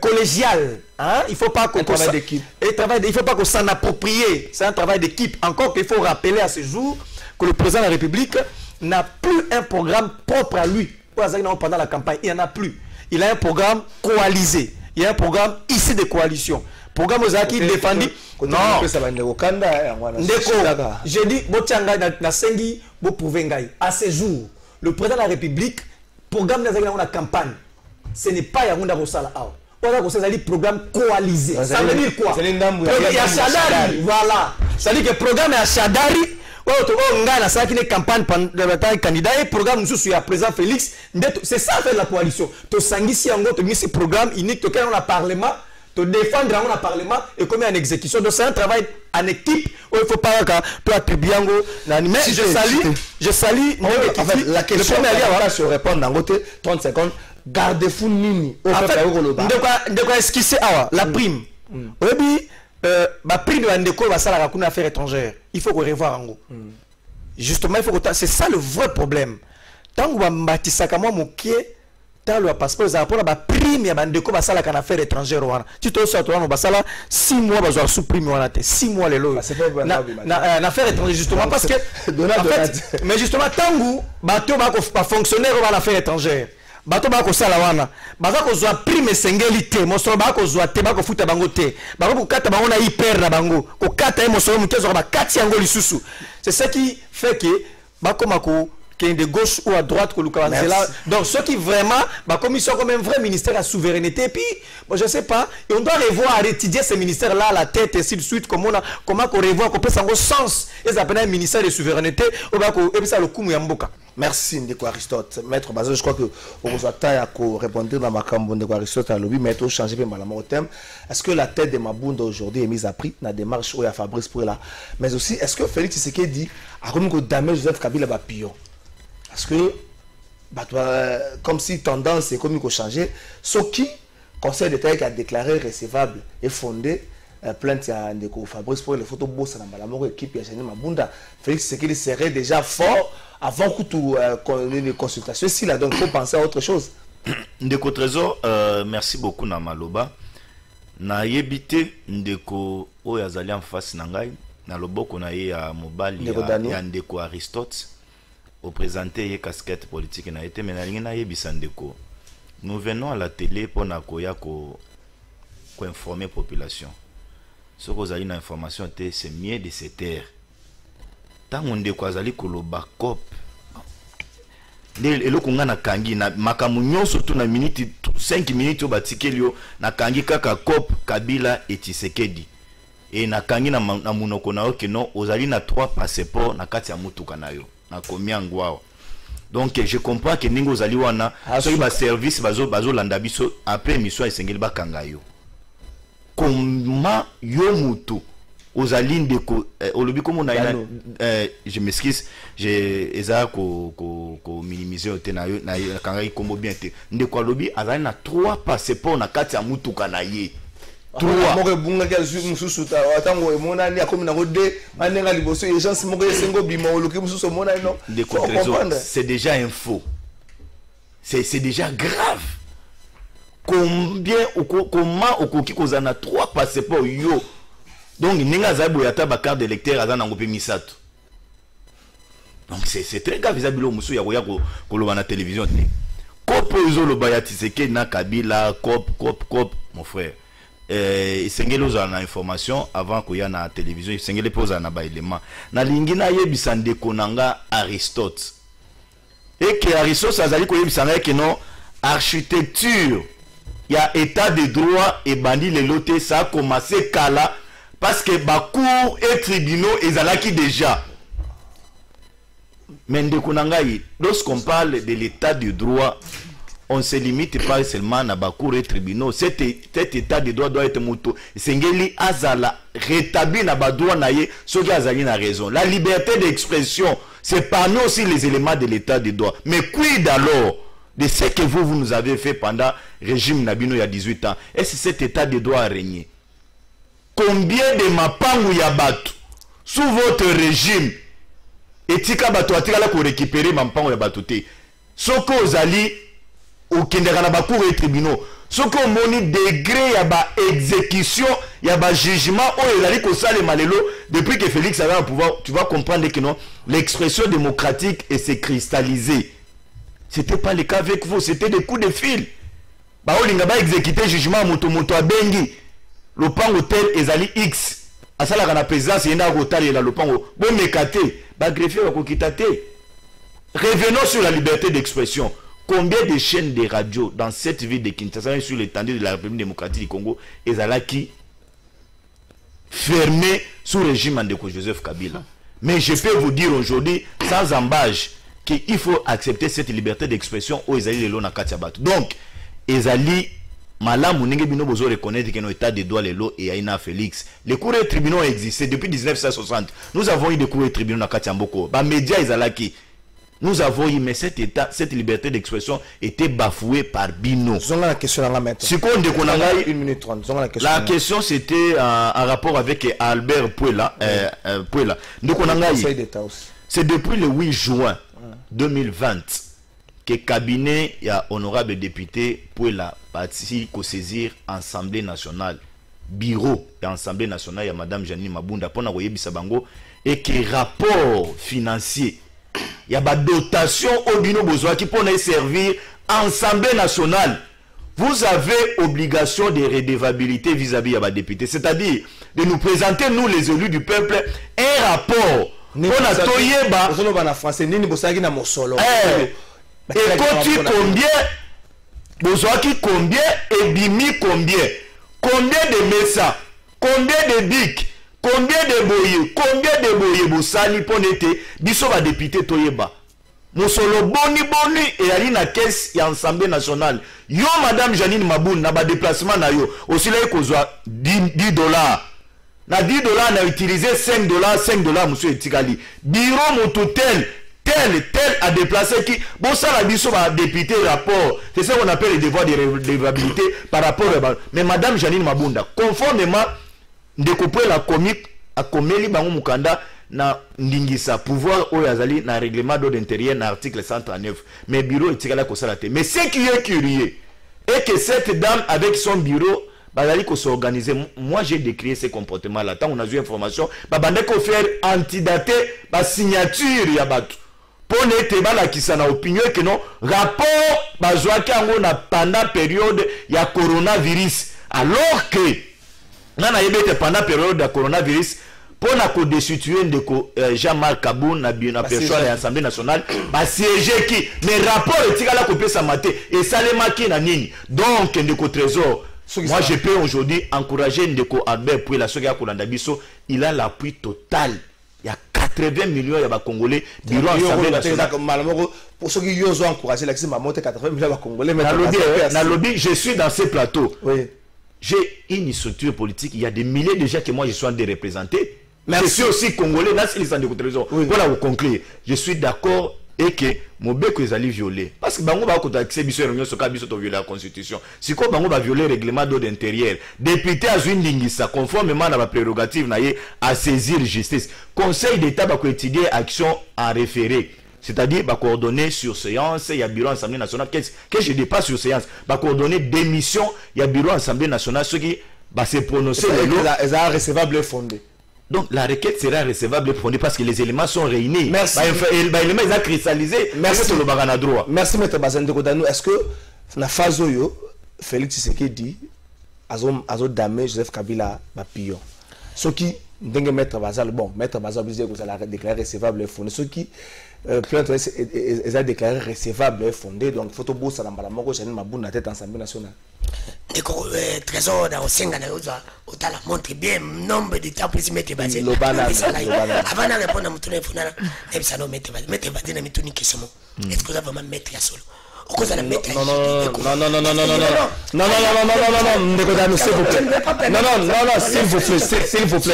collégial. Hein? Il ne faut pas qu'on s'en approprie. C'est un travail d'équipe. Encore qu'il faut rappeler à ce jour que le président de la République n'a plus un programme propre à lui. Pendant la campagne, il n'y en a plus. Il a un programme coalisé. Il y a un programme ici de coalition. Programme Ozaki défendu. Non. J'ai dit, à ce jour, le président de la République programme dans la campagne. Ce n'est pas Yahunda Rosala. On a conseillé programme coalisé. Ça veut dire quoi? Il y a Chadari. Voilà. Ça veut dire que le programme est à Chadari. On a une campagne pendant le candidat et programme nous sur le président Félix. C'est ça fait la coalition. Tu sangis ce programme unique, tu as le Parlement, tu défendre le Parlement et comme en exécution. Donc c'est un travail en équipe où il ne faut pas que tu attribues. Mais je salue. En fait, la question est se répondre dans côté 30 secondes. Gardez-vous nini. En fait, de quoi esquisser la prime. Oui. La prime de l'Andeko va ça la raconter affaires étrangères. Il faut qu'on revoie en gros. Justement, il faut que c'est ça le vrai problème. Tant que vous bâtissez comme moi mon pied, tant le passeport vous apprend la prime ya Andeko va ça la affaires étrangères wana. Tu te sors toi on va ça là 6 mois va sous prime wana te 6 mois les lots. Na affaires étrangères justement parce que mais justement tant que bateau va fonctionnaire va l'affaire étrangère. Bato ba ko sala wana baka ko zwa prime sengeli te mosolo ba ko zwa te ba ko futa bango te ba ko kata bango na hyper na bango ko kata mosolo mukezo ba kati yango lisusu. C'est ce qui fait que ba koma ko de gauche ou à droite que là. Donc ceux qui vraiment comme ils sont comme un vrai ministère à souveraineté, puis bon, je sais pas, et on doit revoir étudier ces ministères là à la tête et ainsi de suite comment qu'on revoit qu'on peut s'en sens et ça un ministère de souveraineté et puis ça le coup mboka. Merci Ndeko Aristote. Maître Bazin, je crois que vous avez répondre dans ma cambo Ndeko Aristote à lobby, mais changer au thème. Est-ce que la tête de Mabunda aujourd'hui est mise à prix dans la démarche où il y a Fabrice pour là, mais aussi est-ce que Félix Tshisekedi dit à comme que Damé Joseph Kabila va pion? Parce que, comme si tendance est comme il faut changer, ce qui, Conseil d'État qui a déclaré recevable et fondé, plainte à Ndeko Fabrice pour les photos boss dans la mort équipe et Génie Mabunda, Félix Tshisekedi serait déjà fort avant que tout les consultations. Si là, donc il faut penser à autre chose. Ndeko Trésor, merci beaucoup na Maloba. Na yebite Ndeko Oyazali en face nangai, na loboko na ye ya mobali ya Ndeko Aristote. Au présenter une casquette politique na été mais na yebisa Ndeko. Nous venons à la télé pour na koya ko informer population. Ce que vous avez une information c'est mieux de se taire. Tant on Ndeko azali koloba cop. Eloko nga na kangi na makamunyo surtout na minute 5 minutes obatikelio na kangi kaka cop Kabila et Tshisekedi. Et na kangi na munoko na oke no ozali na 3 passeports na kati ya mutuka na yo. Donc je comprends que ningo zali wana so ba service bazo landa biso après mission esengeli bakanga yo. Comment yo mutu ozali Ndeko olobi comme on a je m'excuse eza ko minimiser te na yo na kanga kombo bien te Ndeko alobi azali na 3 passeports na kati ya mutuka na ye. C'est déjà un faux. C'est déjà grave. Combien comment okoki kozana 3 passeports yo. Donc ninga zabo yata ba carte d'électeur azana ngope misato. Donc c'est très grave visabilo musu ya ko loba na télévision. Kopo zo loba ya Tshisekedi na Kabila cop mon frère. Sengeli ozala na information avant qu'il y a na télévision sengeli poza na ba élément na lingi na yebisa Ndeko nanga Aristote et que Aristote azali ko yebisa nga que non architecture il y a état de droit et bandi le loté ça a commencé kala parce que ba cour et tribunaux ezalaki déjà mais Ndeko nanga lorsqu'on parle de l'état de droit on ne se limite pas seulement à Bakour et tribunaux. Cet état de droit doit être moto. Sengeli azala rétabli na badroit naye, ce qui azali na raison. La liberté d'expression, c'est parmi aussi les éléments de l'état de droit. Mais quid alors de ce que vous nous avez fait pendant le régime Nabino il y a 18 ans? Est-ce que cet état de droit a régné? Combien de mapangu yabatu sous votre régime etika bato atika la ko récupérer mapangu yabatu te? Soko ozali au Kendera Bakour et tribunaux. Ce qu'on moni degré ya ba exécution, ya ba jugement, oh il a dit que ça les malélo depuis que Félix avait un pouvoir, tu vas comprendre que non, l'expression démocratique s'est cristallisée. C'était pas le cas avec vous, c'était des coups de fil. Ba o linga ba exécuter jugement moto a bengi. Le pan hôtel ezali X. Asala kana présidence yena hôtel la le pan bon mekate, ba greffier ko kitate. Revenons sur la liberté d'expression. combien de chaînes de radio dans cette ville de Kinshasa et sur l'étendue de la République démocratique du Congo qui fermé sous régime de Joseph Kabila. Mais je peux vous dire aujourd'hui, sans embâche, qu'il faut accepter cette liberté d'expression aux Ezali Lelo na Katiabat. Donc, Ezali, Malam, Bino Bozo reconnaître que nos états de droit Lelo et Aina Félix. Les cours et tribunaux ont existé depuis 1960. Nous avons eu des cours et tribunaux na Katiamboko. Les médias Ezalaki. Nous avons eu, mais cette liberté d'expression était bafouée par Bino. La question La question c'était en rapport avec Albert Puela. C'est depuis le 8 juin 2020 que le cabinet et honorable député Puela parti pour saisir l'Assemblée nationale. Bureau de l'Assemblée nationale, il y a Mme Janine Mabunda pour Bisabango et que rapport financier. Il y a des dotations au Bino Bozoa qui pour servir l'Assemblée nationale. Vous avez obligation de redevabilité vis-à-vis des députés. C'est-à-dire de nous présenter, nous les élus du peuple, un rapport. On a toyeba. Et combien Bozoa qui combien et Bimi combien. Combien de messa, combien de bic. Combien de boye Boussani Ponete, biso va député Toyeba. Moussolo boni et ali na caisse et Assemblée nationale. Yo Madame Janine Maboun na ba déplacement na yo. Aussi là kozwa $10. Na $10 na utilisé $5, monsieur Etikali. Bureau mototel tel a déplacé qui bon ça la biso va député rapport. C'est ça qu'on appelle le devoir de redevabilité par rapport à mais Madame Janine Mabunda conformément découper la comique à Komeli Bango Mukanda na ndingisa pouvoir au yazali na règlement d'ordre intérieur na article 139 mais bureau etikala ko salate mais ce qui est curieux est que cette dame avec son bureau bazali ko s'organiser. Moi j'ai décrié ces comportements là tant on a eu information babande ko faire antidater ba signature ya batu pour n'être pas la qui s'en a opinion que non rapport bazwa kango na pendant période ya coronavirus alors que pendant la période de coronavirus, pour nous destituer Jean-Marc Kabou, na personne de l'Assemblée nationale, siéger qui, mais rapport est la copie sa maté et ça les marqué na nini. Donc, Ndeko Trésor, moi je peux aujourd'hui encourager Ndeko Albert pour la Soga Kolandabiso, il a l'appui total. Il y a 80 millions de Congolais bureau Assemblée nationale. Pour ceux qui ont encouragé l'accès à monter 80 millions de Congolais, mais je suis dans ces plateaux. Oui. J'ai une structure politique, il y a des milliers de gens que moi je suis en train de représenter. Je suis aussi congolais, là c'est les de raison. Voilà, vous conclure. Je suis d'accord et que mon bec est allé violer. Parce que Bango va accès biso réunion sur biso to violer la constitution. Si quoi Bango va violer le règlement d'ordre intérieur. Député a une lingisa conformément à la prérogative naie à saisir justice. Conseil d'État va étudier action en référé. C'est-à-dire, bah, coordonner sur séance, il y a bureau Assemblée nationale. Qu'est-ce que je dis pas sur séance? Bah, coordonner démission, il y a bureau Assemblée nationale. Ce qui va se prononcer. Elle est recevable et fondée. Donc, la requête sera recevable et fondée parce que les éléments sont réunis. Merci. Les éléments sont cristallisés. Merci. Merci, M. Bazende Kodano. Est-ce que, dans la phase où Félix Tshisekedi a damé Joseph Kabila, ma pion? Ce qui, Maître Bazal, bon, Maître Bazal, vous allez déclarer recevable et fondée. Ce qui, plainte est déclaré recevable et fondé, donc il faut que vous ayez ma tête Assemblée nationale. Trésor dans Osenga na yoza otala montre bien nombre de temps pour se mettre basé. Avant de répondre à mon tour il faut na mettre basé na mituni question. Est-ce que vous vraiment mettre ya solo? S'il vous plaît.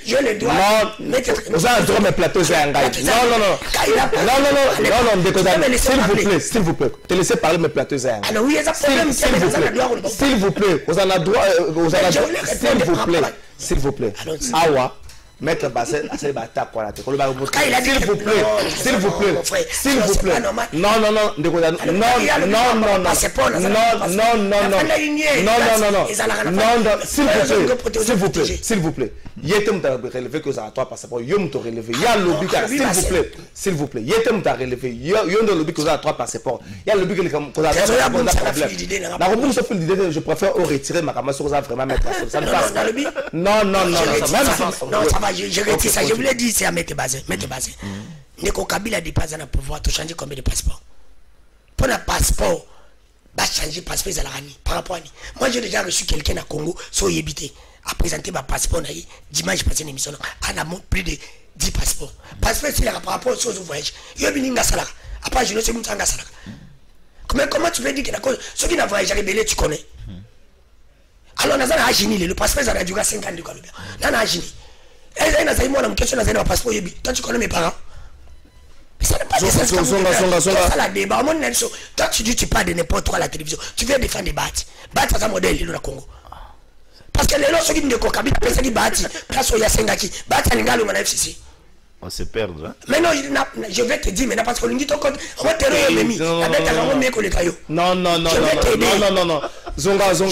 Je le dois. Vous avez un droit de plateau, c'est un gars. S'il vous plaît. Te laissez parler mes plateaux, c'est un gars. S'il vous plaît. Vous avez un droit. S'il vous plaît. Awa. Maître Basset, s'il vous plaît, non, s'il vous plaît, il était relevé que vous avez trois passeports, il y a relevé, il y a le lobby, s'il vous plaît, il y a relevé, il y a le lobby que vous avez trois passeports, il y a le lobby que vous avez trois problème. Je préfère retirer ma caméra, vous avez vraiment mettre ça. Non, je retire ça, je vous l'ai dit, c'est à mettre basé. Ndeko Kabila dépasse dans le pouvoir, tu changes combien de passeports? Pour un passeport, va changer passeport par rapport à lui. Moi j'ai déjà reçu quelqu'un à Congo, so yébité, a présenté ma passeport dimanche passé une émission, on a plus de 10 passeports. Passeport c'est par rapport aux choses au voyage. Yo bininga sala. Après je ne sais pas sala. Comment tu veux dire que la cause ceux qui n'ont voyagé rebellé tu connais? Alors on a un génie, le passeport ça a duré 5 ans de Colombie. On a un génie. Et là moi on question dans un passeport yebi. Toi tu connais mes parents? Ça n'a pas de sens. La débat. Toi, tu dis tu parles de n'importe quoi à la télévision. Tu viens défendre des bâtis. Bâtis, c'est un modèle, il est au Congo. Parce que les gens qui ne connaissent pas, ils disent bâtis. Place où il y a Sengaki. Bâtis, il y a un FCC. On se perd, hein? Mais non, je vais te dire, mais parce qu'on dit ton compte, on va te réunir. La bête a vraiment mieux que les cailloux. Non. Zonga. Parce que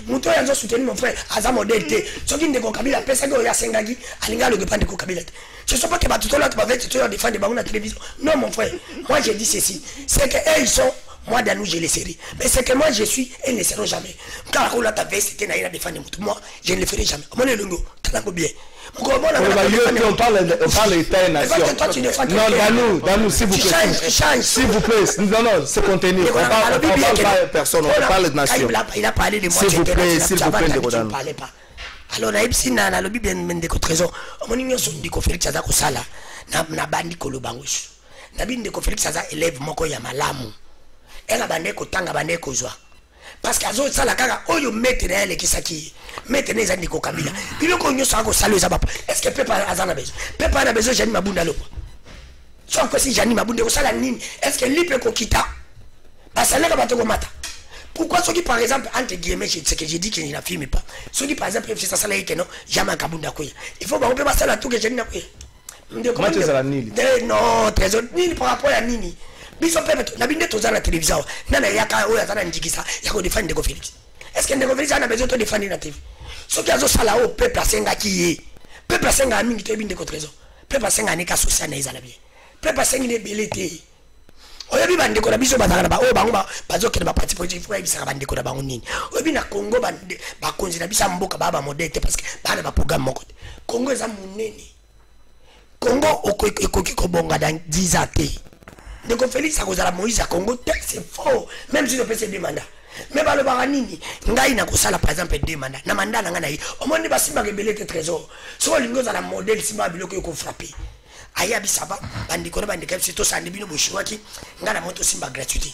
mon tour a soutenu mon frère à un modèle. Ceux qui ne connaissent pas, personne qui a Sengaki, à l'ingalo de Pan de Kokabila. Je ne sais pas que tout le monde va te défendre des ballons à la télévision. Non, mon frère, moi j'ai dit ceci. C'est qu'eux ils sont, moi dans nous j'ai les séries. Mais c'est que moi je suis, ils ne le seront jamais. Quand on a ta veste, c'était à défendre moi, je ne le ferai jamais. Mon élongo, tu l'as bien. On parle d'État et nation. Non, Danou, s'il vous plaît. S'il vous plaît. Non, c'est contenu. On parle pas personne, on parle de nation. Il a parlé de moi. S'il vous plaît, tu ne parlais pas. Alors na ipsi na lobby bien ndeko trésor omoni nyonso ndiko Félix aza kosala na bandi kolobangosu na bi ndeko Félix aza élève moko ya malamu ela bande ko tanga bande ko zwa parce que azo sala kaka oyo maître na ele kisaki maître na ezandi ko Kabila biloko nyonso ako sala eza papa est-ce que Pepa azana bezo Pepa na bezo Jani Mabunda lopo so ko si Jani Mabunda ko sala nini est-ce que lipe ko kita basala ka bato ko mata. Pourquoi ceux qui par exemple entre guillemets c'est que j'ai dit qu'il ne filme pas ceux qui par exemple c'est ça là que non jamais Kabunda koya il faut pas on peut pas ça la tout que j'ai dit comment tu ça nini non trésor nini par rapport à nini biso pepe na binde toza na télévision nana yaka oya tana njikisa yako défendre Ndeko Félix est-ce que Ndeko Félix a besoin de défendre na TV ceux qui azo sala au peuple asenga ki peuple asenga mingi to binde ko trésor peuple asenga nika social na ezala bien peuple asenga ne belete oyebi bandeko na biso bazaka na ba o bango bazokende ba parti politique pour ebisaka bandeko na bango nini oyebi na Congo bakonzi na bisa mboka baba modèle parce que bana ba programme moko Congo eza munene Congo ekoki kobonga dans 10 ans te Ndeko Félix akozala Moïse à Congo c'est faux même si le PC demande mais balobaka nini ngai na kosala par exemple 2 mandats na mandat na nga na ye omoni basimba rebelle te trésor so olingo za la modèle simba biloko ko frapper aya bisaba bandiko na bandika c'est to sandi bino boshwaki ngana moto simba gratuité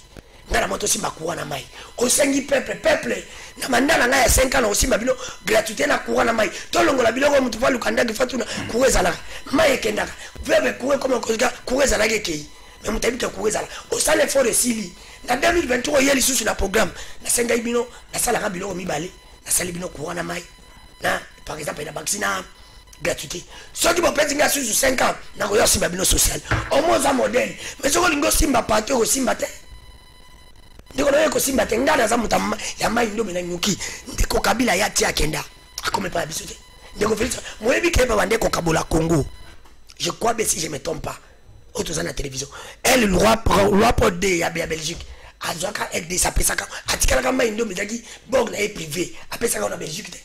ngana moto simba kuwa na mai osengi peuple na mandala nga ya 5 ans na osimba bino gratuité na kuwa na mai to longola biloko mutu fa lukanda ke fatuna kuweza la mai kendaka vebe kuwe comme kuweza la kei mais mutabita kuweza la osale fort sili na 2023 yeli susu na programme na senga bino na sala ka biloko mibale na sali bino kuwa na mai na par exemple na vaccine gratuité ceux qui vont perdre sur 5 ans na koya simba bino social au moins un modèle mais ce que simba parti au simba te ndiko na ko simba te ngana za mutama ya mai ndo mena nyuki ndiko Kabila ya tia kenda akome pas biso te ndiko Félix moi bi ke ba bande ko kabola Congo je crois bien si je me trompe pas autres à la télévision elle le roi pour de ya Belgique azwaka LD sa pesaka atikala kama ndo medaki bog na privé apesaka na Belgique te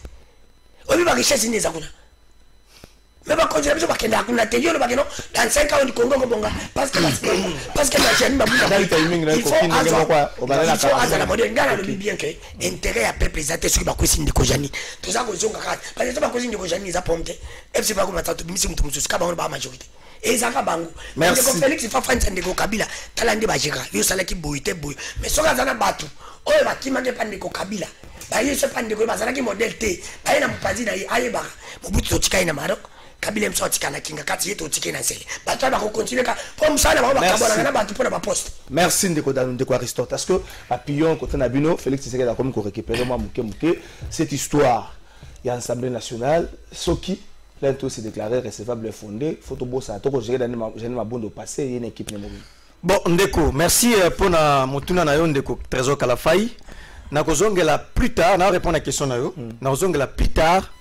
obi ba richesse ni za kuna mais va continuer à faire des actions télé le bagano dans 5 ans du Congo kobonga parce que la Jani Mabunda il faut à la modèle ngana le bien que intérêt à peuple exacté sur ba kwesi ndiko Jani tout ça kozonga kata parce que ba kwesi ndiko Jani za pomte FC ba ko matatu bimisi mutu mususu ka ba ba majorité et ça ka bango Ndeko Félix fa France Ndeko Kabila talande ba jira yo sala ki boyite boy mais soka zana batu oyo bakima ke Ndeko Kabila ba yeso pa Ndeko ba zana ki modèle te ba ina mpazi na aye ba mobutu totika ina Maroc Kabila msotika na kinga kati yetu otike na sele bato ba ko continuer ka pour msala ba kabona na bato pour ba poste merci Ndeko Ndeko Aristote parce que papillon côté na bino Félix Tshisekedi a comme ko récupérer moi muke cette histoire il y a l'Assemblée nationale Soki là tout s'est déclaré recevable fondé faut to bossa to ko gérer dans ma bondo passé une équipe ne bon Ndeko merci pour na mutuna na yo Ndeko Trésor Kalafai na kozongela plus tard na répondre à question na yo na kozongela plus tard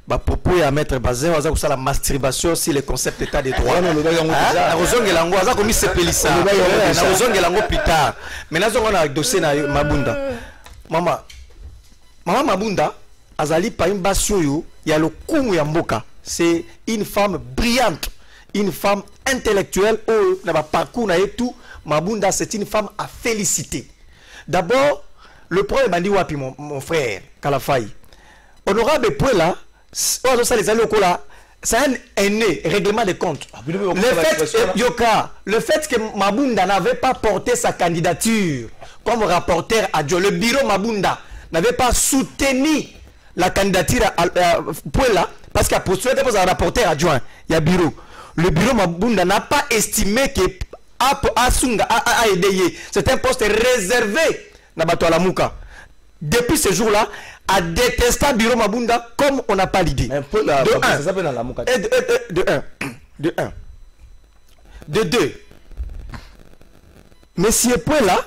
ba propos ya maître Bazin waza kusala masturbation si le concept état de droit na kozongela ngo waza komi sepelisa na kozongela ngo plus tard mais nazo ngona dossier na Mabunda mama Mabunda azali pa imbasio yo ya lokumu ya mboka c'est une femme brillante, une femme intellectuelle, n'a pas parcours, n'a tout. Mabunda, c'est une femme à féliciter. D'abord, le problème, Wapi, mon frère, Kalafai. Honorable Pouela, c'est un aîné, règlement des comptes. Le fait que Mabunda n'avait pas porté sa candidature comme rapporteur adjoint, le bureau Mabunda n'avait pas soutenu la candidature à Pouela, parce qu'il a postulé pour un rapporteur adjoint, il y a bureau. Le bureau Mabunda n'a pas estimé que a aidé. C'est un poste réservé à Mouka. Depuis ce jour-là, a détesté le bureau Mabunda comme on n'a pas l'idée. De un. De deux. Monsieur Pouela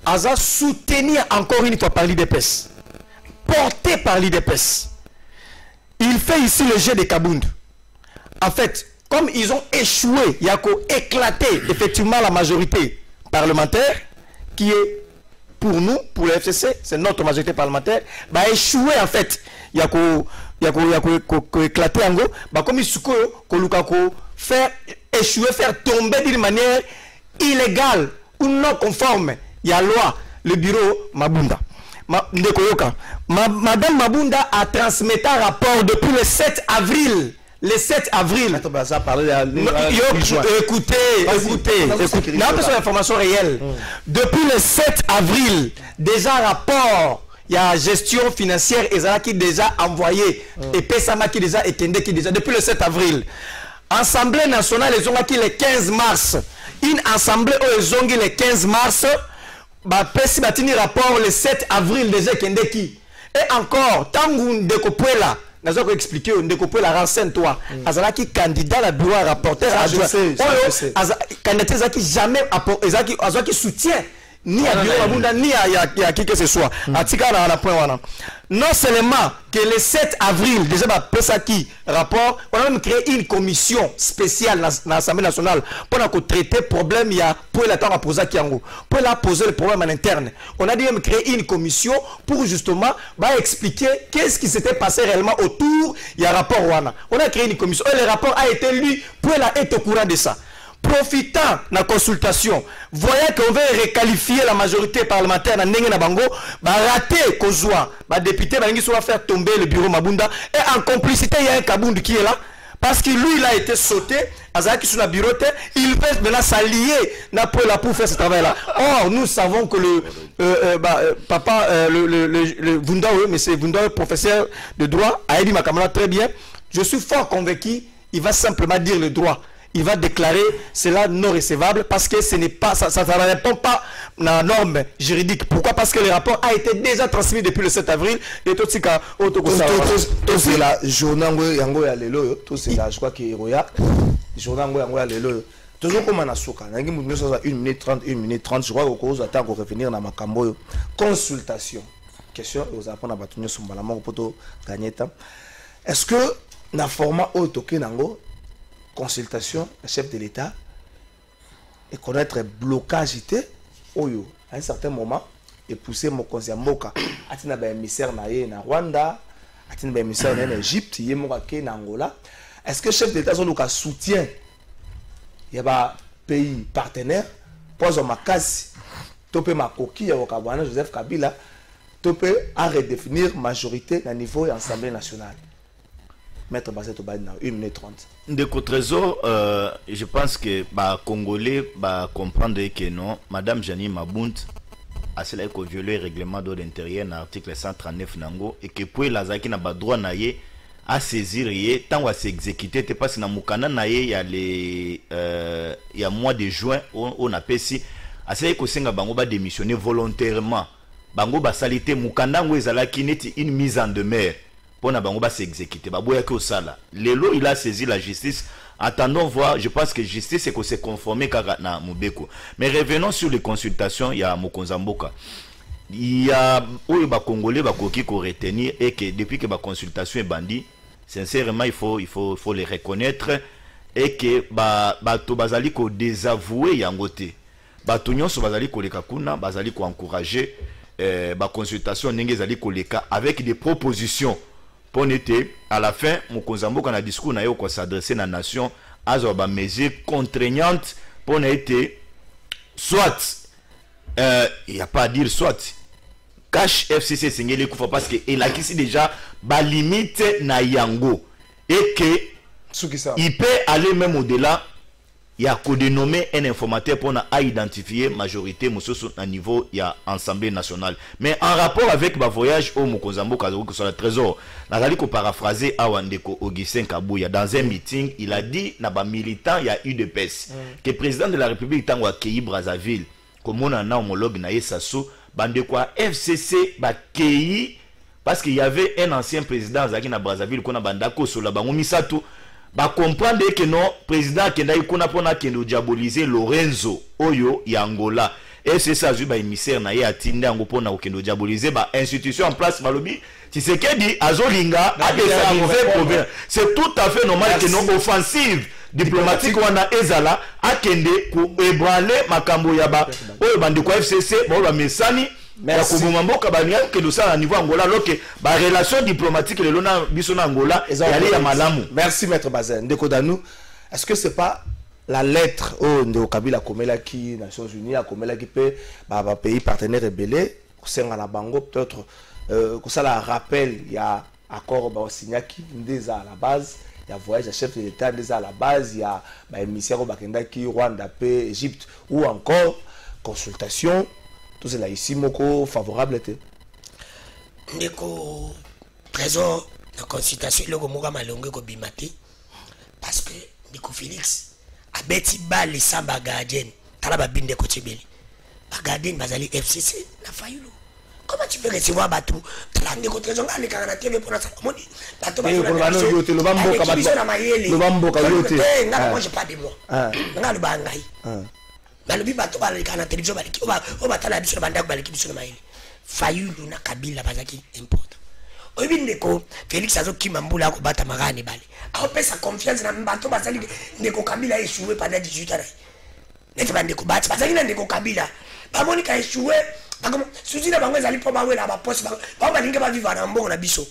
a soutenu encore une fois par l'IDPS. Porté par l'IDPS. Il fait ici le jeu de Kabound. En fait, comme ils ont échoué, il y a éclaté effectivement la majorité parlementaire qui est pour nous, pour le FCC, c'est notre majorité parlementaire, bah échoué en fait. Il y a éclaté en gros, bah comme il se faire échouer, faire tomber d'une manière illégale ou non conforme. Il y a loi, le bureau Mabunda. Madame Mabunda a transmis un rapport depuis le 7 avril. Le 7 avril. Écoutez. Non, c'est l'information réelle. Depuis le 7 avril, déjà rapport, il y a gestion financière et qui déjà envoyé. Et Pesama qui déjà étendé qui déjà depuis le 7 avril. Assemblée nationale, ils ont acquis le 15 mars. Une assemblée où ils ont acquis le 15 mars. Pesi batini rapport le 7 avril déjà qui. Et encore, Tangoun de Kopuela. Nous avons expliqué, la renseigne-toi. Azala qui candidat à bureau rapporteur adjoint. Candidat qui jamais qui soutient ni à bureau Mabunda ni à qui que ce soit. Non seulement que le 7 avril, déjà, Pesaki rapport, on a même créé une commission spéciale dans l'Assemblée nationale pour traiter le problème. Il y a pour la temps à poser pour la poser le problème en interne. On a dû même créer une commission pour justement expliquer qu'est-ce qui s'était passé réellement autour. Il y a un rapport Wana. On a créé une commission. Et le rapport a été lu. Pour la être au courant de ça. Profitant de la consultation, voyant qu'on veut requalifier la majorité parlementaire dans Nengue Nabango, rater Kozwa, député va faire tomber le bureau Mabunda. Et en complicité, il y a un Kabound qui est là. Parce que lui, il a été sauté, Azaki sur la bureauté, il veut maintenant s'allier pour faire ce travail-là. Or, nous savons que le Vundawe, mais c'est Vundawe, professeur de droit, a dit ma camarade très bien. Je suis fort convaincu, il va simplement dire le droit. Il va déclarer cela non recevable parce que ce n'est pas, ça ne répond pas à la norme juridique. Pourquoi? Parce que le rapport a été déjà transmis depuis le 7 avril et tout ce cas c'est la journée yango ya lelo tout c'est là je crois que Roya journée yango ya lelo toujours comme on a souka nangi mu 1 minute 30 je crois qu'on attend qu'on revenir na makambo consultation question aux apprendre à batunyo sombala moko poto gagner temps. Est-ce que na format autoké nango consultation, le chef de l'État et connaître blocage oyo à un certain moment et pousser mon conseil Moka atina ba émissaire na Rwanda atina ba émissaire na Égypte yé moka ke na Angola. Est-ce que le chef de l'État son soutien il y a ba pays partenaire pose ma casse topé ma coquille au Kabana Joseph Kabila topé à redéfinir majorité à niveau de l'Assemblée nationale. Maître Basset Obadina, 1 minute 30. Ndeko Trésor, je pense que les Congolais comprendre que non, Madame Jani Mabound a cela que violé le règlement d'ordre intérieur dans l'article 139 nango et que pour la zaki n'a pas droit naie à saisir yé tant à s'exécuter te parce que na mukana naie il y a mois de juin on a pesi à cela que senga bango ba démissionner volontairement bango ba salité mukanda ngo ezalaki neti une mise en demeure. Pour na bango ba s'exécuter ba boya ko sala lelo il a saisi la justice. Attendons voir, je pense que justice c'est qu'on s'est conformé na Mubeko. Mais revenons sur les consultations, il y a Mokonzamboka. Il y a où les Congolais qui retenir et que depuis que la consultation est bandit, sincèrement il faut les reconnaître et que bato bazali ko désavouer yangote. Bato nyonso bazali ko leka kuna, bazali ko encourager ba consultation ndenge zali ko leka avec des propositions. pour été à la fin Mokonzambo quand a discours na yo ko s'adresser na nation azo ba mesures contraignantes pour été soit il y a pas à dire soit cash FCC singeli kufa parce que il a ici déjà ba limite na yango et que il peut aller même au-delà. Il y a dénommé un informateur pour identifier majorité à niveau il y a Assemblée nationale. Mais en rapport avec le voyage au Mokonzambo sur le trésor, Nazali ko paraphraser Awandeko Augustin Kabouya dans un meeting, il a dit na militant il y a eu de pèse que le président de la République tango accueilli Brazzaville comme on a un homologue na Sassou bandeko FCC ba kei parce qu'il y avait un ancien président Zaki na Brazzaville qu'on a bandako sur la bango misato. Ba comprendre que non président kenda ikuna pona kendo diaboliser Lorenzo Oyo ya Angola et c'est ça ba émissaire na ye atinde ngo pona kendo diaboliser ba institution en place balobi Tshisekedi azolinga a déstabiliser problème. C'est tout à fait normal que non offensive diplomatique wana ezala akende ko ébranler makambo ya ba oyo bandi ko FCC ba mesani. Merci. Merci Maître Bazen. Ndeko Danou, est-ce que c'est pas la lettre au Ndeko Kabila Komela qui Nations Unies a Komela qui peut pays partenaires rebellés au la bango peut-être que ça la rappelle il y a accord ba signé qui déjà à la base il y a voyage à chef de l'État déjà à la base il y a ba émissaire au Bakenda qui Rwanda paix Égypte ou encore consultation. Tout cela ici, moko favorable était. Ndeko trésor la consultation le moka malongue ko bimati parce que Ndeko Félix a beti bali samba gardien tala ba binde ko tibeli ba gardien bazali FCC na fayulu comment tu peux recevoir batou tala Ndeko trésor ngani kana TV pour ça moni batou ba yote lo bamboka lo bamboka yote ngana moi j'ai pas de moi ngana lo bangai balobi bato balika na télévision baliki o batala biso banda ko baliki biso na maili Fayulu na Kabila bazaki important oyebi Ndeko Félix azokima mbula ko bata magane bale aopesa confiance na bato bazali Ndeko Kabila échoué pendant 18 ans neti bande ko bati bazali na Ndeko Kabila bamoni ka échoué bakomo suzi na bango ezali po bawela ba poste ba balinga ba vivre na mbongo na biso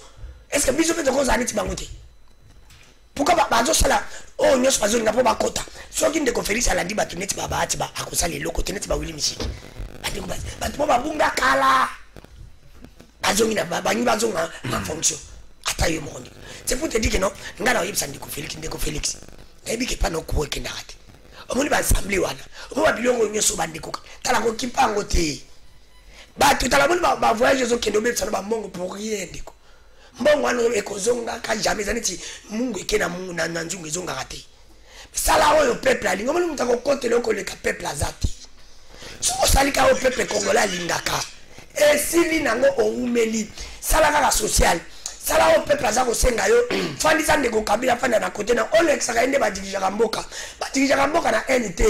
est-ce que biso pe to ko zani ti bango te pourquoi bazo sala oh nyos bazo nga po bakota soki Ndeko Félix alandi batu neti baba ati ba akosala eloko te neti ba wili misiki bandi ko batu ba bunga kala bazo ngina baba nyi bazo na fonction ata yo mondi c'est pour te dire que non ngala oyebisa Ndeko Félix ebi ke pa no ko ke ndakati omoni ba assemblée wana o ba bilongo nyoso bandeko tala ko kipango te batu tala moni ba voyage zo kendo be tsana ba mongo pour rien Ndeko mbongo wana ekozonga ka jamais zaniti mungu ekena mungu na nzungu ezonga kate sala oyo peuple alinga moni mutako kote loko le peuple azati so salika o peuple congolais lingaka esili nango oumeli sala kaka social sala o peuple azako senga yo fandi za Ndeko Kabila fanda na kote na Olex akaende ba dirija mboka na NT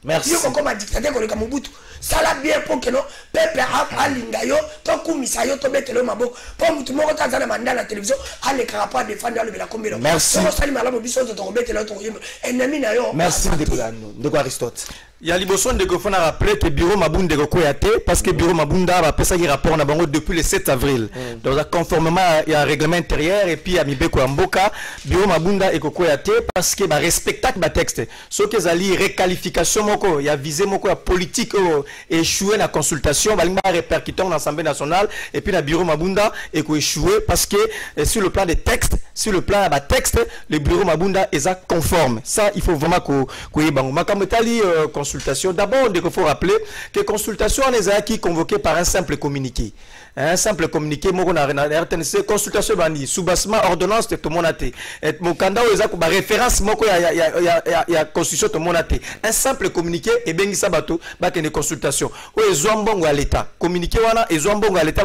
merci yo comme dictateur ko le Mobutu sala bien pour que no peuple alinga yo to kumisa yo to betelo maboko pour mutu moko tazana manda la télévision ale karapo défendre le la combien merci sali malamu biso to betelo to yembo ennemi na yo merci Ndeko Aristote. Il y a l'impression de qu'on a rappelé que Bureau Mabunda est koyate parce que Bureau Mabunda va passer un rapport depuis le 7 avril. Donc conformément il y a un règlement intérieur et puis à Mibeko Mboka, Bureau Mabunda est koyate parce que va respecter le texte. Ce que zali réqualification moko, il y a visé moko la politique échoué la consultation, va répercuter dans l'Assemblée nationale et puis la Bureau Mabunda est échoué parce que sur le plan des textes, sur le plan de texte, le Bureau Mabunda est conforme. Ça il faut vraiment que consultation. D'abord, il faut rappeler que consultation est acquis convoquée par un simple communiqué. Un simple communiqué, RTNC, consultation bandi, soubassement, ordonnance de tout le monde. Et mon candidat, il y a référence, il y a constitution tout le monde. Un simple communiqué, et bien, ça va tout, il y a consultation. Ou ils ont bon à l'État. Communiqué, ils ont bon à l'État,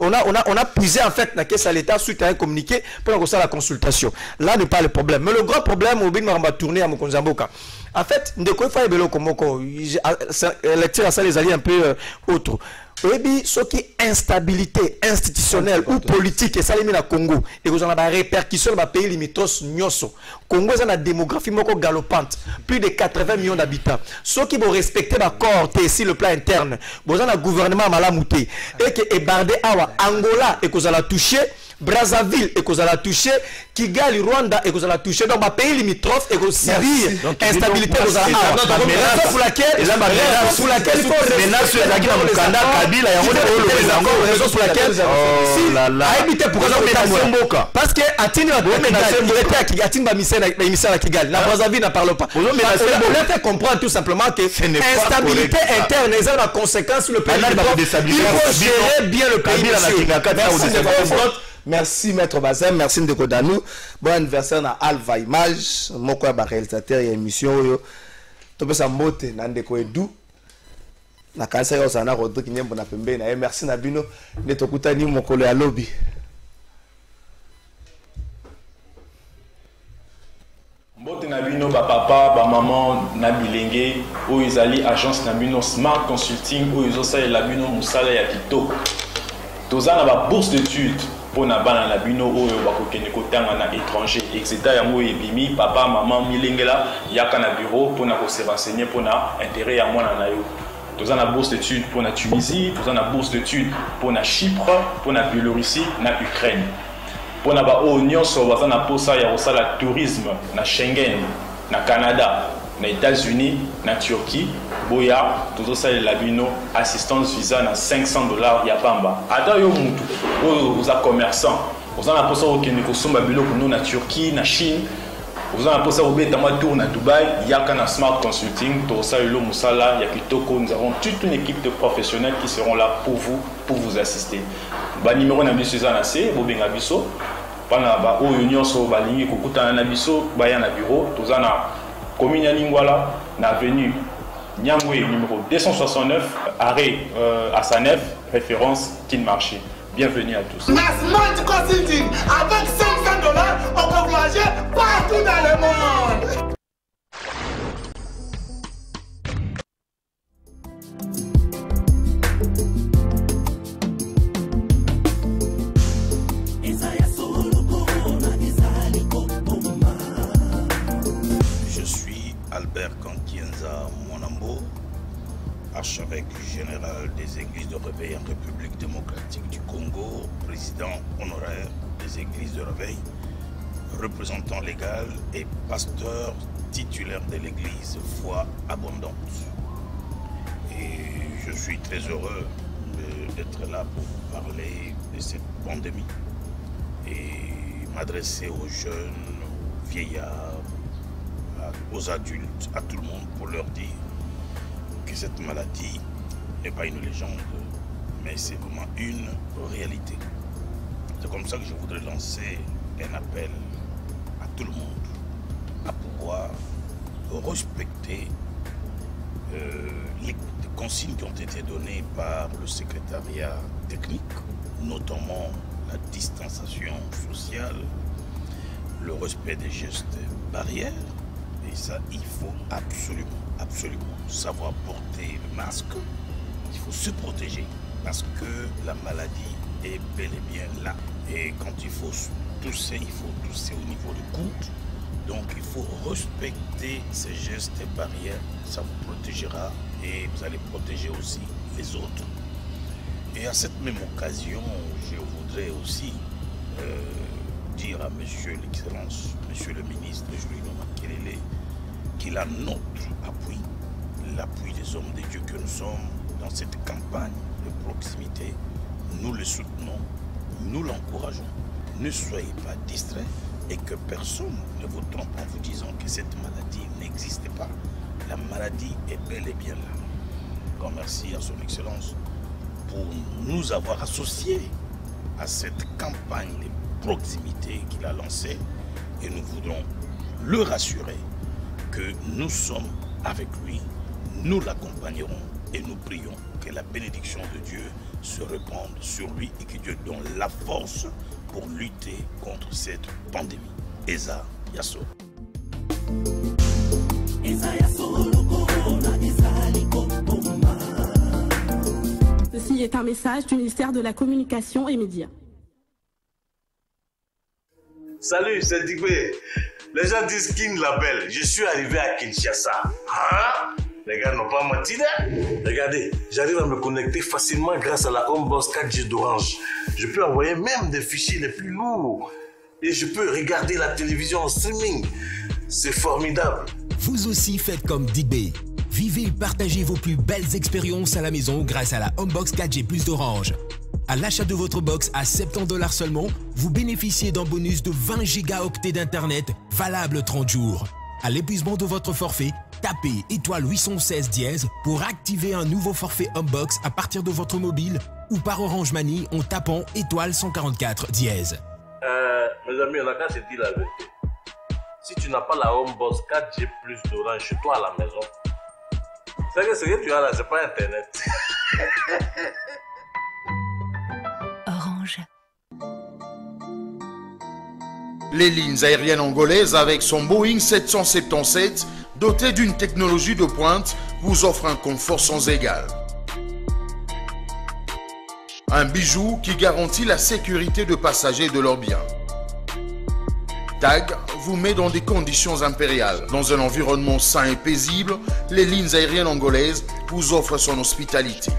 on a puisé en fait, à l'État suite à un communiqué pour la consultation. Là n'est pas le problème. Mais le grand problème, on va tourner à Mokonzamboka. En fait, Ndeko fa ebelo komoko lecture à ça les alliés un peu autre. Oui, ce qui est instabilité institutionnelle ou politique et ça les met à Congo et vous en avez répercussion dans le pays limitrophe Nyoso. Congo a une démographie moko galopante, plus de 80 millions d'habitants. Ceux qui vont respecter la corps ici le plan interne, vous avez un gouvernement malamouté et qui est bardé à Angola et que vous allez toucher Brazzaville et qu'on a touché, Kigali, Rwanda et qu'on a touché. Donc, ma pays limitrophe et qu'on Syrie, instabilité aux raison pour laquelle il faut raison pour laquelle si a évité pour parce que Atine va Kigali, la Brazzaville n'en parle pas. On fait comprendre tout simplement que l'instabilité interne est la conséquence sur le pays. Il faut gérer bien le pays. Merci Maître Bazem, merci Ndeko Danou. Bon anniversaire na Alva Image, moko ya ba réalisateur ya émission oyo. Topesa mbote na Ndeko Edu. Na kanisa yo sana Rodrigue Nyembo na pembe na merci na bino nde tokutani mokolo ya lobby. Mbote na bino ba papa, ba maman na bilenge oyo ezali agence na bino Smart Consulting oyo ezosalela bino musala ya kitoko. Toza na ba bourse d'études pour na bana na bino oyo bakokende kotanga na étranger etc. yango ebimi papa maman milengela yaka na bureau pour na ko se renseigner pour na intérêt ya mwana na yo. Toza na bourse d'études pour na Tunisie, toza na bourse d'études pour na Chypre, pour na Biélorussie, na Ukraine. Pour na ba o nyonso baza na posa ya osala tourisme na Schengen, na Canada, na États-Unis, na Turquie, boya tozosalela bino assistance visa na $500 ya pamba. Ata yo mutu oyo oza commerçant, oza na posa okende kosomba biloko no na Turquie, na Chine, oza na posa obeta mwa tour na Dubaï, yaka na Smart Consulting, tozosalela musala ya kitoko. Nous avons toute une équipe de professionnels qui seront là pour vous assister. Ba numéro na biso eza na se, bobenga biso. Pana ba oyo nyonso balingi kokutana na biso, baya na bureau, toza na commune ya Lingwala, na avenue Nyangwe, numéro 269, arrêt à Sanef, référence Kin Marché. Bienvenue à tous. Smart Consulting, avec $500, on peut voyager partout dans le monde. Archevêque général des Églises de Réveil en République démocratique du Congo, président honoraire des Églises de Réveil, représentant légal et pasteur titulaire de l'Église Foi Abondante. Et je suis très heureux d'être là pour parler de cette pandémie et m'adresser aux jeunes, aux vieillards, aux adultes, à tout le monde pour leur dire que cette maladie n'est pas une légende, mais c'est vraiment une réalité. C'est comme ça que je voudrais lancer un appel à tout le monde à pouvoir respecter les consignes qui ont été données par le secrétariat technique, notamment la distanciation sociale, le respect des gestes barrières. Et ça, il faut absolument savoir porter le masque. Il faut se protéger parce que la maladie est bel et bien là. Et quand il faut tousser au niveau du coude. Donc il faut respecter ces gestes et barrières. Ça vous protégera et vous allez protéger aussi les autres. Et à cette même occasion, je voudrais aussi dire à Monsieur l'Excellence, Monsieur le ministre Julien Makelele, qu'il a notre appui, l'appui des hommes de Dieu que nous sommes dans cette campagne de proximité. Nous le soutenons, nous l'encourageons. Ne soyez pas distraits et que personne ne vous trompe en vous disant que cette maladie n'existe pas. La maladie est bel et bien là. Grand merci à son Excellence pour nous avoir associés à cette campagne de proximité qu'il a lancée et nous voudrons le rassurer que nous sommes avec lui, nous l'accompagnerons et nous prions que la bénédiction de Dieu se répande sur lui et que Dieu donne la force pour lutter contre cette pandémie. Eza Yasso. Ceci est un message du ministère de la Communication et Médias. Salut, c'est Dibé. Les gens disent King l'appelle. Je suis arrivé à Kinshasa. Hein? Les gars n'ont pas menti là. Regardez, j'arrive à me connecter facilement grâce à la Homebox 4G d'Orange. Je peux envoyer même des fichiers les plus lourds. Et je peux regarder la télévision en streaming. C'est formidable. Vous aussi faites comme DB. Vivez et partagez vos plus belles expériences à la maison grâce à la Homebox 4G Plus d'Orange. À l'achat de votre box à 70$ seulement, vous bénéficiez d'un bonus de 20 gigaoctets d'internet valable 30 jours. À l'épuisement de votre forfait, tapez étoile 816 dièse pour activer un nouveau forfait Homebox à partir de votre mobile ou par Orange Money en tapant étoile 144 dièse. Mes amis, on a qu'à se dire la vérité. Si tu n'as pas la Homebox 4G Plus d'Orange chez toi à la maison, c'est que ce que tu as là, c'est pas Internet. Orange. Les lignes aériennes angolaises avec son Boeing 777 doté d'une technologie de pointe vous offrent un confort sans égal. Un bijou qui garantit la sécurité de passagers de leurs biens. TAG vous met dans des conditions impériales. Dans un environnement sain et paisible, les lignes aériennes angolaises vous offrent son hospitalité.